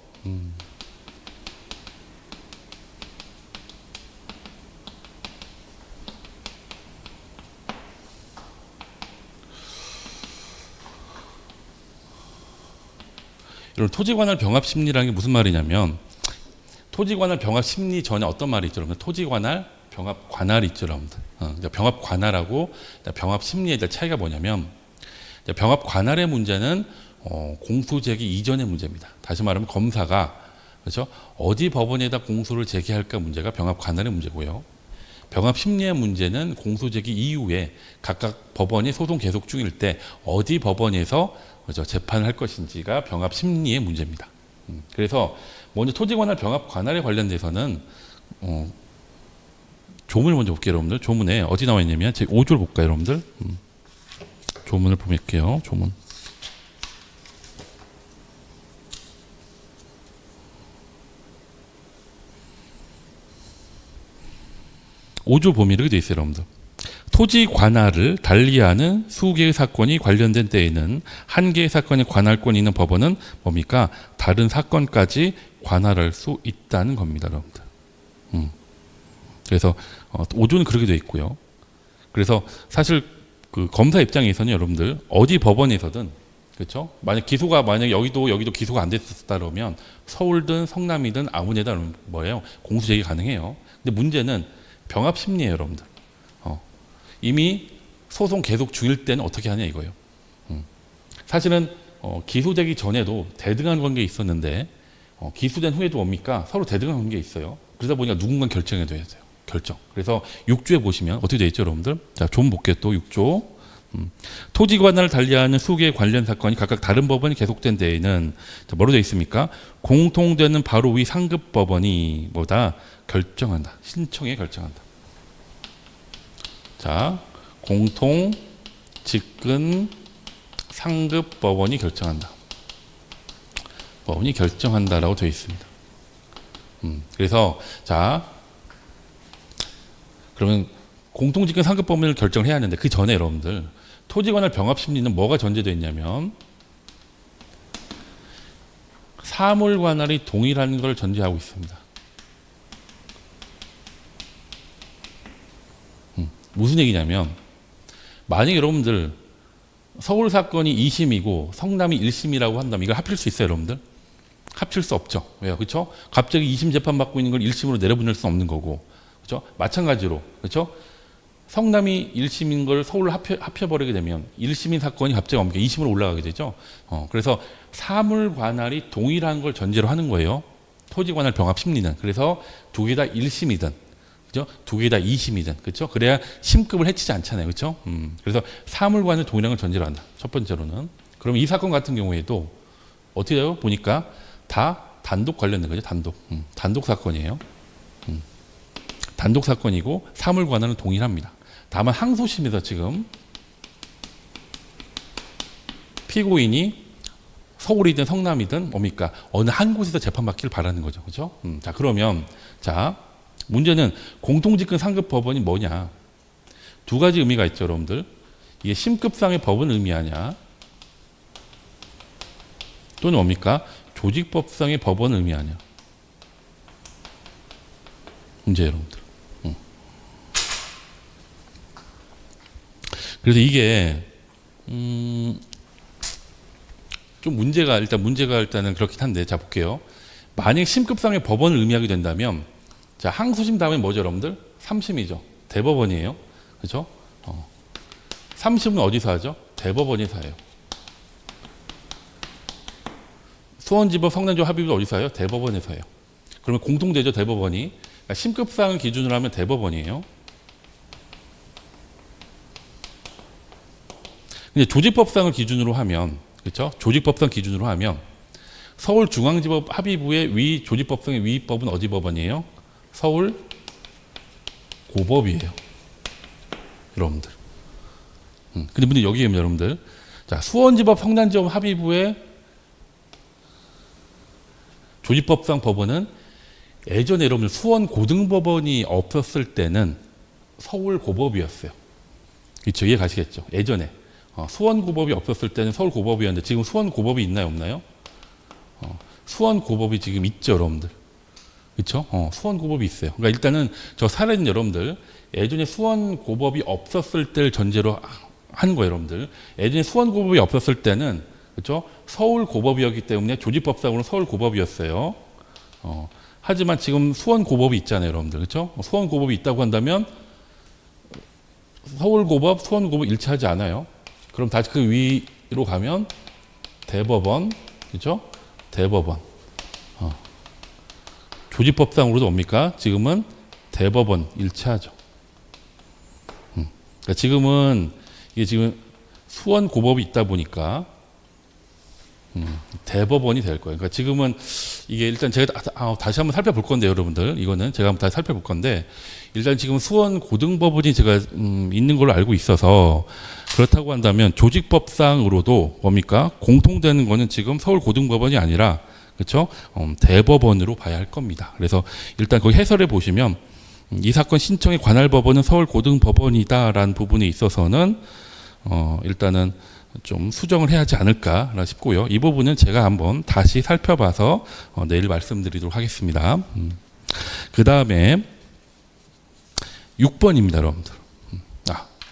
여러분 토지 관할 병합 심리라는 게 무슨 말이냐면 토지 관할 병합 심리 전에 어떤 말이 있죠, 여러분? 토지 관할 병합 관할이 있죠, 여러분들. 병합 관할하고 병합 심리의 차이가 뭐냐면 병합 관할의 문제는 공소 제기 이전의 문제입니다. 다시 말하면 검사가 그렇죠? 어디 법원에다 공소를 제기할까 문제가 병합 관할의 문제고요. 병합 심리의 문제는 공소 제기 이후에 각각 법원이 소송 계속 중일 때 어디 법원에서 그렇죠? 재판을 할 것인지가 병합 심리의 문제입니다. 그래서 먼저 토지 관할 병합 관할에 관련돼서는 조문을 먼저 볼게요, 여러분들. 조문에 어디 나와 있냐면 제 5조를 볼까요, 여러분들? 조문을 보면게요. 조문. (5조) 보면 이렇게 돼 있어요, 여러분들. 토지 관할을 달리하는 수개의 사건이 관련된 때에는 한 개의 사건이 관할권이 있는 법원은 뭡니까? 다른 사건까지 관할할 수 있다는 겁니다, 여러분들. 그래서 5조는 그렇게 돼 있고요. 그래서 사실 그 검사 입장에서는 여러분들 어디 법원에서든 그렇죠? 만약 기소가 여기도 기소가 안 됐었다 그러면 서울든 성남이든 아무 데다 뭐예요? 공소 제기 가능해요. 근데 문제는 병합 심리예요, 여러분들. 이미 소송 계속 중일 때는 어떻게 하냐 이거예요. 사실은 기소되기 전에도 대등한 관계에 있었는데 기소된 후에도 뭡니까? 서로 대등한 관계에 있어요. 그러다 보니까 누군가 결정해야 돼요. 결정. 그래서 6조에 보시면 어떻게 되어 있죠, 여러분들? 자, 좀 볼게요. 또 6조. 토지 관할을 달리하는 수개의 관련 사건이 각각 다른 법원이 계속된 데에는 뭐로 되어 있습니까? 공통되는 바로 위 상급 법원이 뭐다? 결정한다. 신청에 결정한다. 자, 공통, 직근, 상급 법원이 결정한다. 법원이 결정한다라고 되어 있습니다. 그래서 자, 그러면 공통, 직근, 상급 법원을 결정을 해야 하는데 그 전에 여러분들 토지 관할 병합 심리는 뭐가 전제되어 있냐면 사물 관할이 동일한 걸 전제하고 있습니다. 무슨 얘기냐면 만약에 여러분들 서울 사건이 2심이고 성남이 1심이라고 한다면 이걸 합칠 수 있어요, 여러분들? 합칠 수 없죠. 왜요? 그렇죠? 갑자기 2심 재판 받고 있는 걸 1심으로 내려보낼 수 없는 거고. 그렇죠? 마찬가지로 그렇죠? 성남이 1심인 걸 서울로 합쳐버리게 되면 1심인 사건이 갑자기 뭡니까? 2심으로 올라가게 되죠. 그래서 사물 관할이 동일한 걸 전제로 하는 거예요. 토지 관할 병합 심리는. 그래서 두 개 다 1심이든 그죠? 두 개 다 2심이든 그렇죠? 그래야 심급을 해치지 않잖아요. 그렇죠? 그래서 사물관을 동일한 걸 전제로 한다. 첫 번째로는. 그럼 이 사건 같은 경우에도 어떻게 돼요? 보니까 다 단독 관련된 거죠. 단독 사건이에요. 단독 사건이고 사물관할은 동일합니다. 다만 항소심에서 지금 피고인이 서울이든 성남이든 뭡니까? 어느 한 곳에서 재판받기를 바라는 거죠. 그렇죠? 자, 그러면 자, 문제는 공통직근 상급 법원이 뭐냐? 두 가지 의미가 있죠, 여러분들. 이게 심급상의 법을 의미하냐? 또는 뭡니까? 조직법상의 법원을 의미하냐? 문제 여러분들. 그래서 이게 좀 문제가 일단은 그렇긴 한데 자 볼게요. 만약 심급상의 법원을 의미하게 된다면 자, 항소심 다음에 뭐죠, 여러분들? 3심이죠. 대법원이에요. 그렇죠? 3심은 어디서 하죠? 대법원에서 해요. 수원지법, 성남지법 합의도 어디서 해요? 대법원에서 해요. 그러면 공통되죠, 대법원이. 그러니까 심급상을 기준으로 하면 대법원이에요. 근데 조직법상을 기준으로 하면, 그렇죠? 조직법상 기준으로 하면 서울중앙지법 합의부의 위 조직법상의 위법은 어디 법원이에요? 서울 고법이에요. 여러분들. 근데 문제 여기에요, 여러분들. 자, 수원지법, 성남지법 합의부의 조직법상 법원은 예전에 여러분들 수원 고등법원이 없었을 때는 서울 고법이었어요. 그렇죠? 이해 가시겠죠? 예전에. 수원고법이 없었을 때는 서울고법이었는데 지금 수원고법이 있나요, 없나요? 수원고법이 지금 있죠, 여러분들. 그렇죠? 수원고법이 있어요. 그러니까 일단은 저 사례는 여러분들 예전에 수원고법이 없었을 때를 전제로 한 거예요, 여러분들. 예전에 수원고법이 없었을 때는 그렇죠? 서울고법이었기 때문에 조직법상으로는 서울고법이었어요. 하지만 지금 수원고법이 있잖아요, 여러분들. 그렇죠? 수원고법이 있다고 한다면 서울고법, 수원고법 일치하지 않아요. 그럼 다시 그 위로 가면 대법원, 그렇죠? 대법원. 조직법상으로도 뭡니까? 지금은 대법원 일치하죠. 그러니까 지금은 이게 지금 수원고법이 있다 보니까 대법원이 될 거예요. 그러니까 지금은 이게 일단 제가 다시 한번 살펴볼 건데 여러분들 이거는 제가 한번 다시 살펴볼 건데 일단 지금 수원고등법원이 제가 있는 걸로 알고 있어서 그렇다고 한다면 조직법상으로도 뭡니까? 공통되는 거는 지금 서울고등법원이 아니라 그렇죠? 대법원으로 봐야 할 겁니다. 그래서 일단 거기 해설에 보시면 이 사건 신청의 관할 법원은 서울고등법원이다라는 부분에 있어서는 일단은 좀 수정을 해야 하지 않을까 싶고요. 이 부분은 제가 한번 다시 살펴봐서 내일 말씀드리도록 하겠습니다. 그 다음에 6번입니다, 여러분들.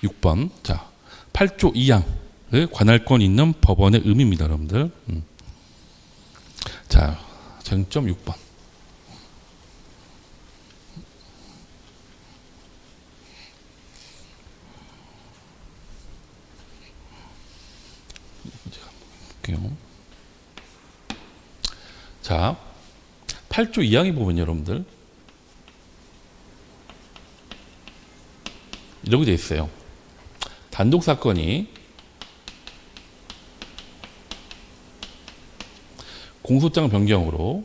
6번. 자, 8조 2항의 관할권 있는 법원의 의미입니다, 여러분들. 자, 쟁점 6번. 자, 8조 2항에 보면 여러분들 이렇게 되어 있어요. 단독 사건이 공소장 변경으로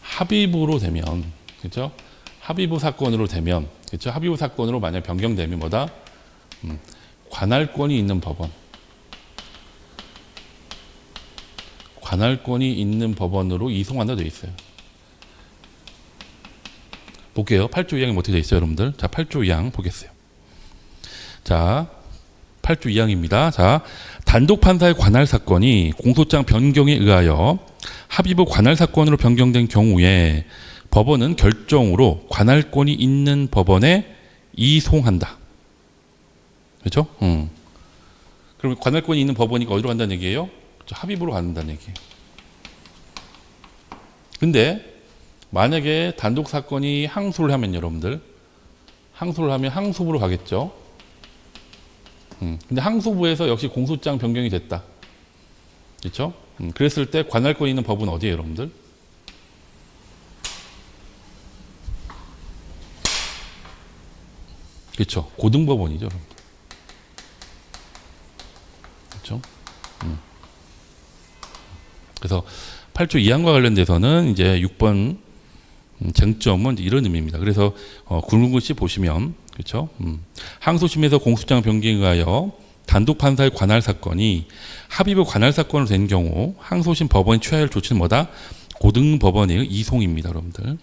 합의부로 되면, 그렇죠? 합의부 사건으로 되면, 그렇죠? 합의부 사건으로 만약 변경되면 뭐다? 관할권이 있는 법원. 관할권이 있는 법원으로 이송한다 되어 있어요. 볼게요. 8조 2항이 어떻게 되어 있어요, 여러분들? 자, 8조 2항 보겠어요. 자, 8조 2항입니다. 자, 단독 판사의 관할 사건이 공소장 변경에 의하여 합의부 관할 사건으로 변경된 경우에 법원은 결정으로 관할권이 있는 법원에 이송한다. 그렇죠? 그러면 관할권이 있는 법원이 어디로 간다는 얘기예요? 합의부로 간다는 얘기예요. 근데 만약에 단독 사건이 항소를 하면 여러분들 항소를 하면 항소부로 가겠죠. 근데 항소부에서 역시 공소장 변경이 됐다. 그렇죠? 그랬을 때 관할권이 있는 법은 어디예요, 여러분들? 그렇죠. 고등법원이죠, 여러분들. 그렇죠? 그래서 8조 2항과 관련돼서는 이제 6번 쟁점은 이런 의미입니다. 그래서 굵은글씨 보시면 그렇죠? 항소심에서 공소장 변경에 의하여 단독 판사의 관할 사건이 합의부 관할 사건으로 된 경우 항소심 법원이 취하여야 할 조치는 뭐다? 고등법원의 이송입니다, 여러분들.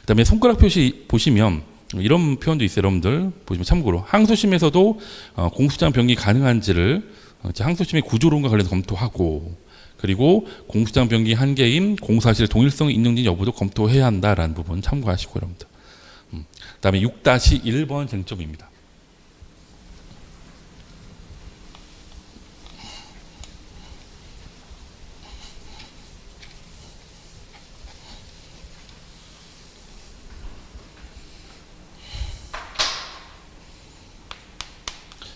그다음에 손가락 표시 보시면 이런 표현도 있어요, 여러분들. 보시면 참고로 항소심에서도 공소장 변경이 가능한지를 항소심의 구조론과 관련해서 검토하고 그리고 공소장 변경의 한계인 공사실의 동일성이 있는지 여부도 검토해야 한다라는 부분 참고하시고 여러분들. 그다음에 6-1번 쟁점입니다.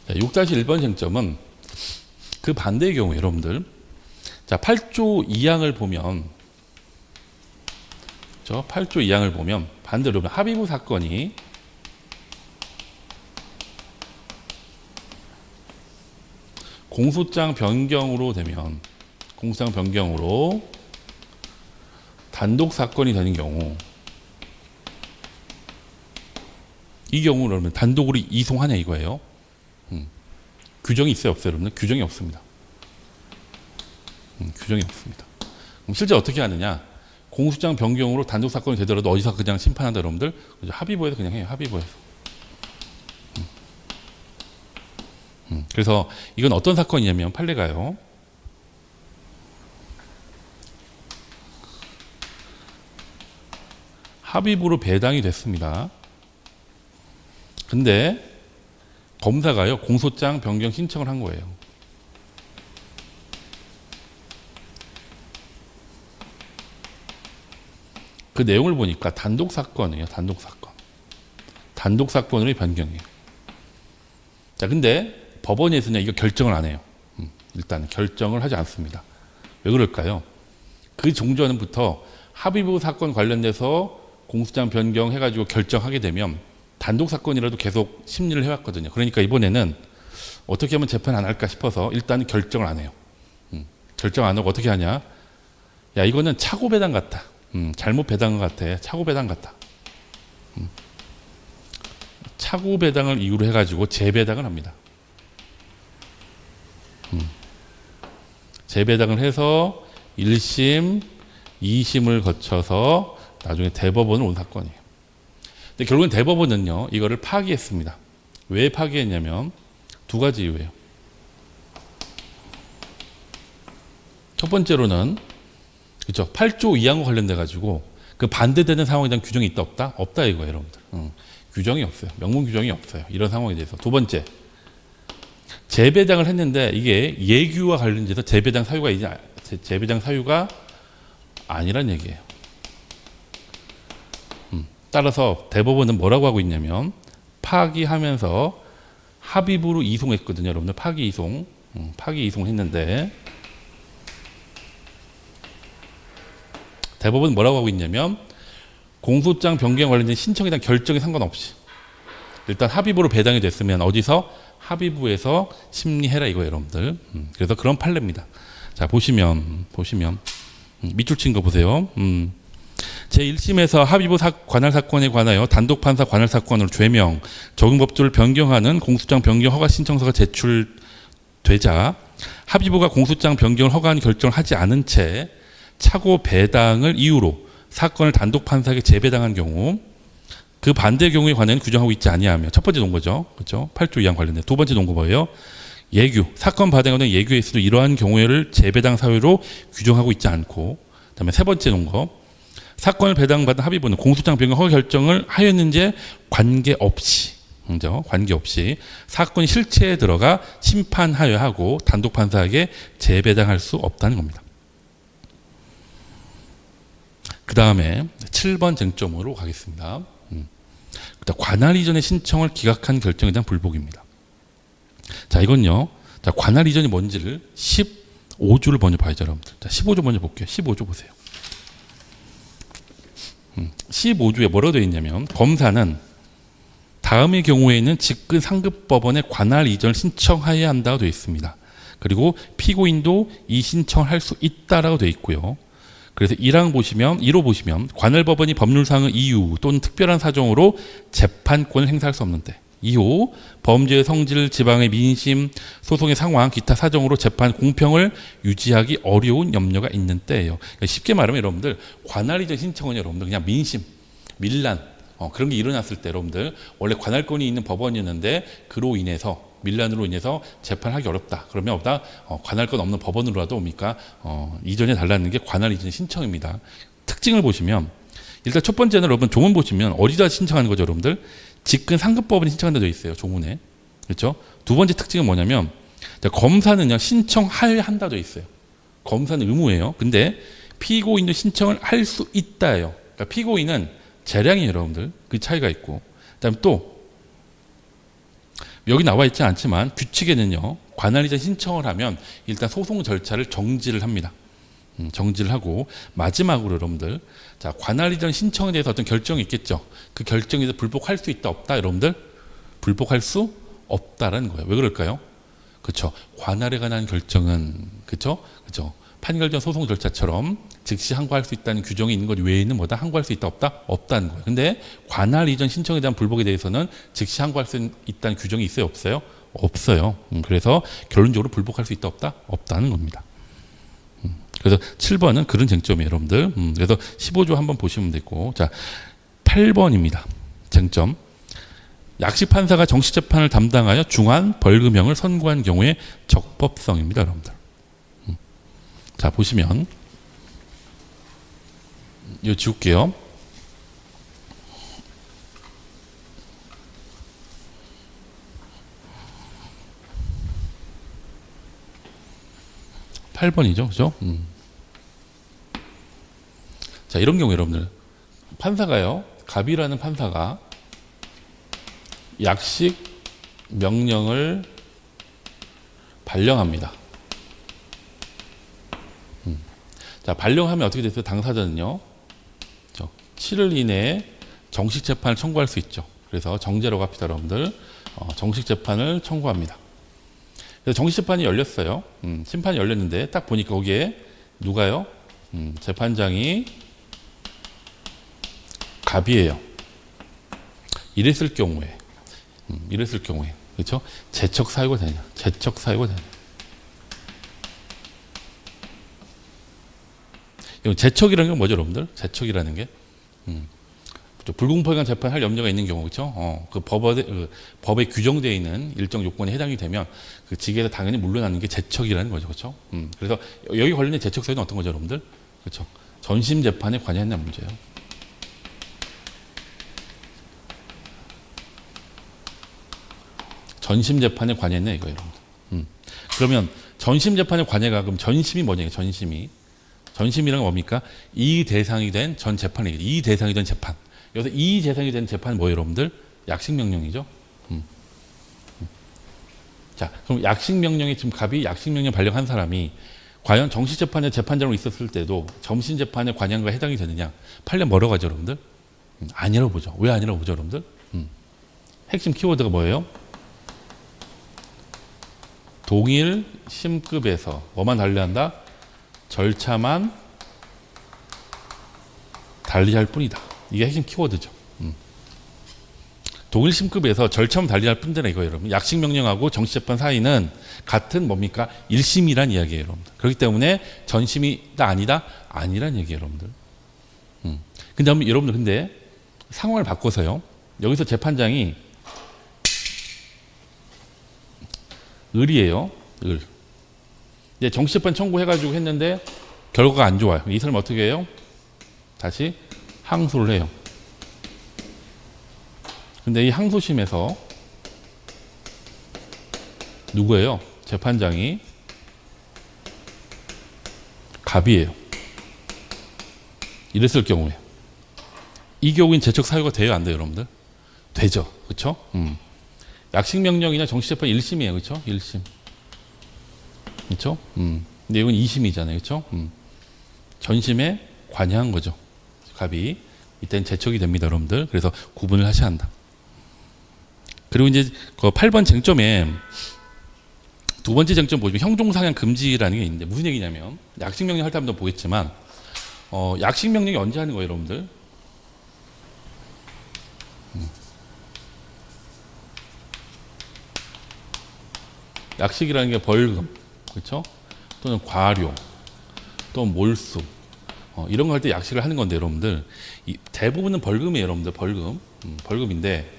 자, 6-1번 쟁점은 그 반대의 경우 여러분들 자 8조 2항을 보면 저 8조 2항을 보면 반대로 합의부 사건이 공소장 변경으로 되면 공소장 변경으로 단독 사건이 되는 경우 이 경우 그러면 단독으로 이송하냐 이거예요. 규정이 있어요, 없어요, 여러분들? 규정이 없습니다. 규정이 없습니다. 그럼 실제 어떻게 하느냐? 공소장 변경으로 단독 사건이 되더라도 어디서 그냥 심판한다 여러분들? 합의부에서 그냥 해요. 합의부에서. 그래서 이건 어떤 사건이냐면 판례가요. 합의부로 배당이 됐습니다. 근데 검사가요 공소장 변경 신청을 한 거예요. 그 내용을 보니까 단독 사건이에요. 단독 사건. 단독 사건으로 변경이에요. 자, 근데 법원에서는 이거 결정을 안 해요. 일단 결정을 하지 않습니다. 왜 그럴까요? 그 종전부터 합의부 사건 관련돼서 공소장 변경해가지고 결정하게 되면 단독 사건이라도 계속 심리를 해왔거든요. 그러니까 이번에는 어떻게 하면 재판 안 할까 싶어서 일단 결정을 안 해요. 결정 안 하고 어떻게 하냐? 야, 이거는 차고 배당 같다. 잘못 배당한 것 같아. 차고 배당 같다. 차고 배당을 이유로 해가지고 재배당을 합니다. 재배당을 해서 1심, 2심을 거쳐서 나중에 대법원으로 온 사건이에요. 근데 결국은 대법원은요, 이거를 파기했습니다. 왜 파기했냐면 두 가지 이유예요. 첫 번째로는 그렇죠. 8조 2항과 관련돼 가지고 그 반대되는 상황에 대한 규정이 있다 없다? 없다 이거예요, 여러분들. 규정이 없어요. 명문 규정이 없어요. 이런 상황에 대해서. 두 번째, 재배당을 했는데 이게 예규와 관련돼서 재배당 사유가 이제 재배당 사유가 아니란 얘기예요. 따라서 대법원은 뭐라고 하고 있냐면 파기하면서 합의부로 이송했거든요, 여러분들. 파기 이송, 파기 이송했는데 대법원은 뭐라고 하고 있냐면 공소장 변경 관련된 신청에 대한 결정에 상관없이 일단 합의부로 배당이 됐으면 어디서 합의부에서 심리해라 이거예요, 여러분들. 그래서 그런 판례입니다. 자, 보시면 밑줄 친 거 보세요. 제1심에서 합의부 관할 사건에 관하여 단독 판사 관할 사건으로 죄명, 적용법조를 변경하는 공소장 변경 허가 신청서가 제출되자 합의부가 공소장 변경을 허가하는 결정을 하지 않은 채 차고 배당을 이유로 사건을 단독 판사에게 재배당한 경우 그 반대 경우에 관한 규정하고 있지 아니하며 첫 번째 논거죠. 그렇죠? 8조 2항 관련된 두 번째 논거 뭐예요? 예규, 사건 발행하는 예규에서도 이러한 경우를 재배당 사유로 규정하고 있지 않고 그다음에 세 번째 논거 사건을 배당받은 합의부는 공소장 변경 허가 결정을 하였는지 관계없이 그죠? 관계없이 사건이 실체에 들어가 심판하여야 하고 단독 판사에게 재배당할 수 없다는 겁니다. 그 다음에 7번 쟁점으로 가겠습니다. 관할 이전의 신청을 기각한 결정에 대한 불복입니다. 자, 이건요. 자, 관할 이전이 뭔지를 15조를 먼저 봐야죠, 여러분들. 자, 15조 먼저 볼게요. 15조 보세요. 15조에 뭐라고 되어 있냐면 검사는 다음의 경우에는 직근 상급법원에 관할 이전을 신청해야 한다고 되어 있습니다. 그리고 피고인도 이 신청을 할 수 있다라고 되어 있고요. 그래서 1호 보시면 관할법원이 법률상의 이유 또는 특별한 사정으로 재판권을 행사할 수 없는데 2호 범죄의 성질, 지방의 민심, 소송의 상황, 기타 사정으로 재판 공평을 유지하기 어려운 염려가 있는 때예요. 그러니까 쉽게 말하면 여러분들 관할 이전 신청은 여러분들 그냥 민심, 밀란 그런 게 일어났을 때 여러분들 원래 관할권이 있는 법원이었는데 그로 인해서 밀란으로 인해서 재판하기 어렵다. 그러면 보다 관할권 없는 법원으로라도 옵니까? 이전해 달라는 게 관할 이전 신청입니다. 특징을 보시면 일단 첫 번째는 여러분 조문 보시면 어디다 신청하는 거죠, 여러분들? 직근 상급법원에 신청한다 되어 있어요, 조문에. 그렇죠? 두 번째 특징은 뭐냐면 검사는요 신청하여야 한다 되어 있어요. 검사는 의무예요. 근데 피고인도 신청을 할 수 있다예요. 그러니까 피고인은 재량이에요, 여러분들. 그 차이가 있고. 그다음에 또 여기 나와 있지 않지만 규칙에는요 관할 이전 신청을 하면 일단 소송 절차를 정지를 합니다. 정지를 하고 마지막으로 여러분들 자 관할 이전 신청에 대해서 어떤 결정이 있겠죠. 그 결정에 대해서 불복할 수 있다 없다 여러분들 불복할 수 없다라는 거예요. 왜 그럴까요? 그렇죠. 관할에 관한 결정은 그렇죠. 판결 전 소송 절차처럼 즉시 항고할 수 있다는 규정이 있는 것 외에는 뭐다 항고할 수 있다 없다 없다는 거예요. 근데 관할 이전 신청에 대한 불복에 대해서는 즉시 항고할 수 있다는 규정이 있어요 없어요? 없어요. 그래서 결론적으로 불복할 수 있다 없다 없다는 겁니다. 그래서 7번은 그런 쟁점이에요, 여러분들. 그래서 15조 한번 보시면 되고, 자, 8번입니다. 쟁점. 약식 판사가 정식 재판을 담당하여 중한 벌금형을 선고한 경우의 적법성입니다, 여러분들. 자, 보시면 이거 지울게요. (8번이죠) 그죠? 자, 이런 경우 여러분들 판사가요, 갑이라는 판사가 약식 명령을 발령합니다. 자, 발령하면 어떻게 됐어요? 당사자는요, 7일 이내에 정식 재판을 청구할 수 있죠. 그래서 정재라고 합시다, 여러분들. 정식 재판을 청구합니다. 그래서 정식 재판이 열렸어요. 심판이 열렸는데 딱 보니까 거기에 누가요? 재판장이 갑이에요. 이랬을 경우에, 그렇죠? 재척 사유가 되냐? 재척 사유가 되냐? 이거 재척이라는 게 뭐죠, 여러분들? 재척이라는 게 불공평한 재판할 염려가 있는 경우, 그렇죠? 그 법에 규정되어 있는 일정 요건에 해당이 되면 그 직에서 당연히 물러나는 게 재척이라는 거죠, 그렇죠? 그래서 여기 관련된 재척 사유는 어떤 거죠, 여러분들? 그렇죠? 전심 재판에 관여했냐는 문제예요. 전심 재판에 관여했냐 이거예요, 여러분들. 그러면 전심 재판에 관여가 그럼 전심이 뭐냐? 전심이란 건 뭡니까? 이 대상이 된 전 재판이 이 대상이 된 재판. 여기서 이 대상이 된 재판은 뭐예요, 여러분들? 약식 명령이죠. 자, 그럼 약식 명령이 지금 갑이 약식 명령 발령한 사람이 과연 정식 재판에 재판장으로 있었을 때도 점심 재판에 관여한 거 해당이 되느냐? 판례 뭐라고 하죠, 여러분들? 아니라고 보죠. 왜 아니라고 보죠, 여러분들? 핵심 키워드가 뭐예요? 동일 심급에서 뭐만 달리한다? 절차만 달리할 뿐이다. 이게 핵심 키워드죠. 동일 심급에서 절차만 달리할 뿐이다 이거예요, 여러분. 약식 명령하고 정식 재판 사이는 같은 뭡니까? 1심이란 이야기예요, 여러분들. 그렇기 때문에 전심이다 아니다? 아니란 얘기예요, 여러분들. 근데 여러분들 근데 상황을 바꿔서요. 여기서 재판장이 을이에요. 을. 이제 정식재판 청구해가지고 했는데 결과가 안 좋아요. 이 사람 어떻게 해요? 다시 항소를 해요. 근데 이 항소심에서 누구예요? 재판장이 갑이에요. 이랬을 경우에 이 경우엔 재척 사유가 돼요, 안 돼요, 여러분들? 되죠, 그렇죠? 약식 명령이나 정식재판 1심이에요, 그렇죠? 1심, 그렇죠? 근데 이건 2심이잖아요, 그렇죠? 전심에 관여한 거죠, 갑이. 이때는 재척이 됩니다, 여러분들. 그래서 구분을 하셔야 한다. 그리고 이제 그 8번 쟁점에 두 번째 쟁점 보시면 형종상향 금지라는 게 있는데 무슨 얘기냐면 약식 명령 할 때 한번 보겠지만 약식 명령이 언제 하는 거예요, 여러분들? 약식이라는 게 벌금, 그렇죠? 또는 과료, 또 몰수, 이런 거 할 때 약식을 하는 건데 여러분들 대부분은 벌금이에요, 여러분들. 벌금인데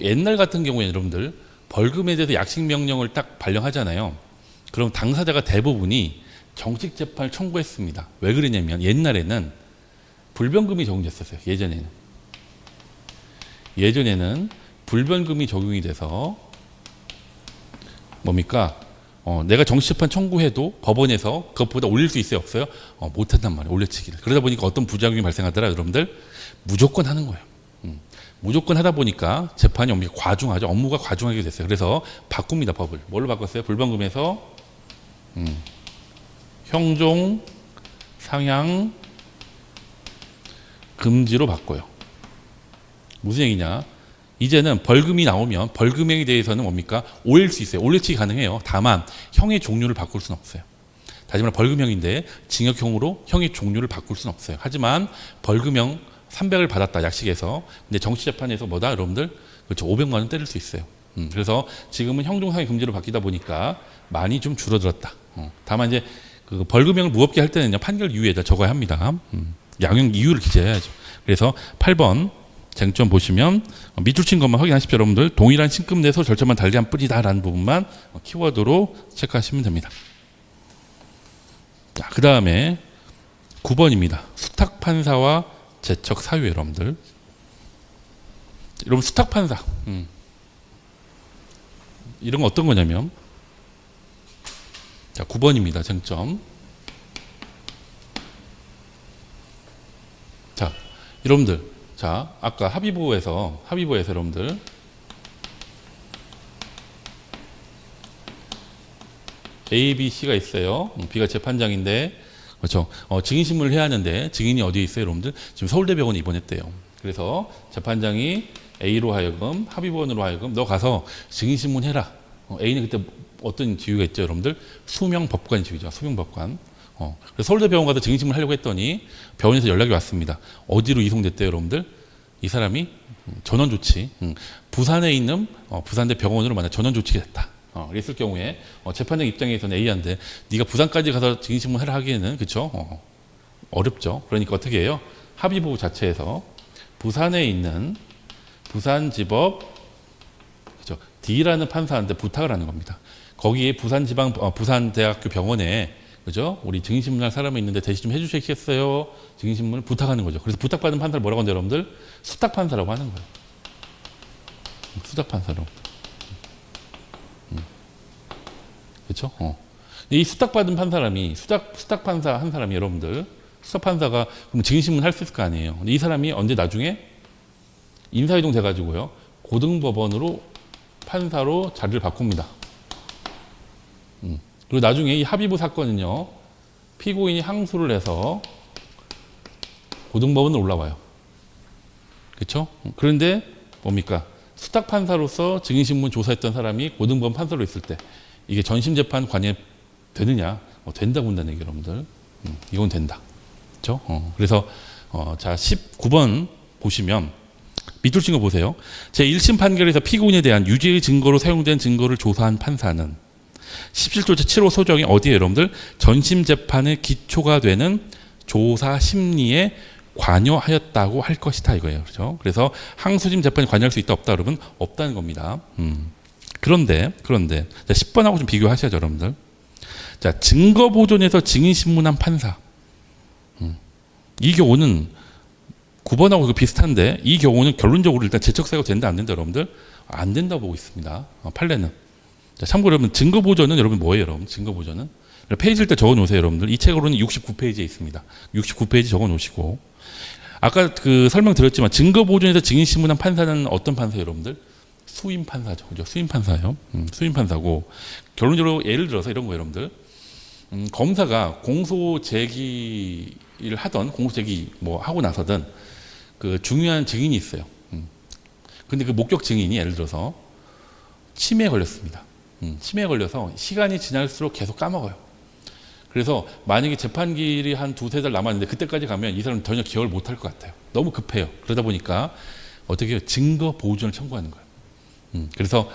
옛날 같은 경우에 여러분들 벌금에 대해서 약식 명령을 딱 발령하잖아요. 그럼 당사자가 대부분이 정식 재판을 청구했습니다. 왜 그러냐면 옛날에는 불변금이 적용됐었어요. 예전에는 불변금이 적용이 돼서 뭡니까? 내가 정식재판 청구해도 법원에서 그것보다 올릴 수 있어요, 없어요? 못한단 말이에요, 올려치기를. 그러다 보니까 어떤 부작용이 발생하더라, 여러분들? 무조건 하는 거예요. 무조건 하다 보니까 재판이 과중하죠. 업무가 과중하게 됐어요. 그래서 바꿉니다, 법을. 뭘로 바꿨어요? 불변금에서 형종 상향 금지로 바꿔요. 무슨 얘기냐? 이제는 벌금이 나오면 벌금액에 대해서는 뭡니까? 올릴 수 있어요. 올려치기 가능해요. 다만 형의 종류를 바꿀 수는 없어요. 다시 말해 벌금형인데 징역형으로 형의 종류를 바꿀 수는 없어요. 하지만 벌금형 300을 받았다, 약식에서. 근데 정치재판에서 뭐다, 여러분들? 그렇죠, 500만 원 때릴 수 있어요. 그래서 지금은 형종상의 금지로 바뀌다 보니까 많이 좀 줄어들었다. 다만 이제 그 벌금형을 무겁게 할 때는요, 판결 이유에다 적어야 합니다. 양형 이유를 기재해야죠. 그래서 8번 쟁점 보시면 밑줄 친 것만 확인하십시오. 여러분들 동일한 신금 내에서 절차만 달리한 뿐이다라는 부분만 키워드로 체크하시면 됩니다. 자, 그 다음에 9번입니다. 수탁판사와 제척사유. 여러분 수탁판사 이런 거 어떤 거냐면, 자 9번입니다. 쟁점. 자 여러분들, 자 아까 합의보에서 여러분들 A, B, C가 있어요. B가 재판장인데, 그렇죠. 증인신문을 해야 하는데 증인이 어디에 있어요, 여러분들? 지금 서울대병원에 입원했대요. 그래서 재판장이 A로 하여금, 합의보원으로 하여금 너 가서 증인신문 해라. A는 그때 어떤 지위가 있죠, 여러분들? 수명법관 지위죠. 수명법관. 그래서 서울대병원 가서 증인신문 하려고 했더니 병원에서 연락이 왔습니다. 어디로 이송됐대요, 여러분들? 이 사람이 전원 조치, 부산에 있는 부산대 병원으로 만약 전원 조치가 됐다. 그랬을 경우에 재판장 입장에서는 A한테 네가 부산까지 가서 증인신문 하라 하기에는, 그렇죠? 어렵죠. 그러니까 어떻게 해요? 합의부 자체에서 부산에 있는 부산지법, 그렇죠? D라는 판사한테 부탁을 하는 겁니다. 거기에 부산대학교 병원에, 그죠? 우리 증인신문할 사람이 있는데 대신 좀 해주시겠어요? 증인신문을 부탁하는 거죠. 그래서 부탁받은 판사를 뭐라고 하는데 여러분들? 수탁판사라고 하는 거예요. 수탁판사로. 그렇죠? 이 수탁받은 판사람이, 수탁판사 한 사람이 여러분들, 수탁판사가 그럼 증인신문 할 수 있을 거 아니에요. 근데 이 사람이 언제 나중에 인사이동 돼가지고요, 고등법원으로 판사로 자리를 바꿉니다. 그리고 나중에 이 합의부 사건은요, 피고인이 항소를 해서 고등법원으로 올라와요. 그렇죠? 그런데 뭡니까? 수탁판사로서 증인신문 조사했던 사람이 고등법원 판사로 있을 때 이게 전심재판 관여 되느냐? 된다고 본다는 얘기예요, 여러분들. 이건 된다. 그렇죠? 그래서 자 19번 보시면 밑줄 친 거 보세요. 제1심 판결에서 피고인에 대한 유죄의 증거로 사용된 증거를 조사한 판사는 17조 제7호 소정이 어디에 여러분들? 전심재판의 기초가 되는 조사 심리에 관여하였다고 할 것이다 이거예요. 그렇죠? 그래서 항소심 재판에 관여할 수 있다 없다 여러분? 없다는 겁니다. 그런데 자, 10번하고 좀 비교하셔야죠, 여러분들. 자, 증거 보존에서 증인 신문한 판사. 이 경우는 9번하고 비슷한데 이 경우는 결론적으로 일단 제척사유가 된다 안 된다 여러분들? 안 된다고 보고 있습니다. 판례는. 자, 참고로 여러분 증거 보존은 여러분 뭐예요, 여러분? 증거 보존은 페이지일 때 적어 놓으세요, 여러분들. 이 책으로는 69페이지에 있습니다. 69페이지 적어 놓으시고, 아까 그 설명 드렸지만 증거 보존에서 증인 신문한 판사는 어떤 판사예요, 여러분들? 수임 판사죠. 그죠? 수임 판사예요. 수임 판사고, 결론적으로 예를 들어서 이런 거예요, 여러분들. 검사가 공소 제기를 하던, 공소 제기 뭐 하고 나서든 그 중요한 증인이 있어요. 근데 그 목격 증인이 예를 들어서 치매에 걸렸습니다. 치매에 걸려서 시간이 지날수록 계속 까먹어요. 그래서 만약에 재판기일이 한 2-3달 남았는데 그때까지 가면 이 사람은 전혀 기억을 못할 것 같아요. 너무 급해요. 그러다 보니까 어떻게 해요? 증거 보존을 청구하는 거예요. 그래서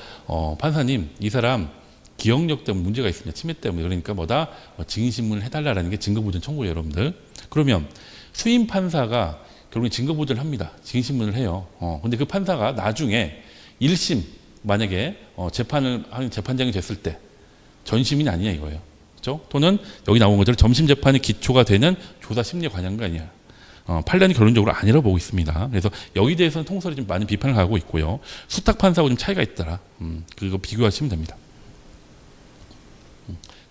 판사님, 이 사람 기억력 때문에 문제가 있습니다. 치매 때문에. 그러니까 뭐다? 증인신문을 해달라는 게 증거보존 청구예요, 여러분들. 그러면 수임 판사가 결국에 증거보존을 합니다. 증인신문을 해요. 근데 그 판사가 나중에 1심 만약에 재판을 하는 재판장이 됐을 때 전심이 아니냐 이거예요. 그렇죠? 또는 여기 나온 것처럼 점심 재판의 기초가 되는 조사 심리에 관여한 거 아니야. 판례는 결론적으로 아니라고 보고 있습니다. 그래서 여기 대해서는 통설이 좀 많은 비판을 가고 있고요. 수탁 판사하고 좀 차이가 있더라. 그거 비교하시면 됩니다.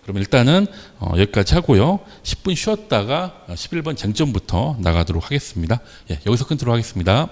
그러면 일단은 여기까지 하고요. 10분 쉬었다가 11번 쟁점부터 나가도록 하겠습니다. 예, 여기서 끊도록 하겠습니다.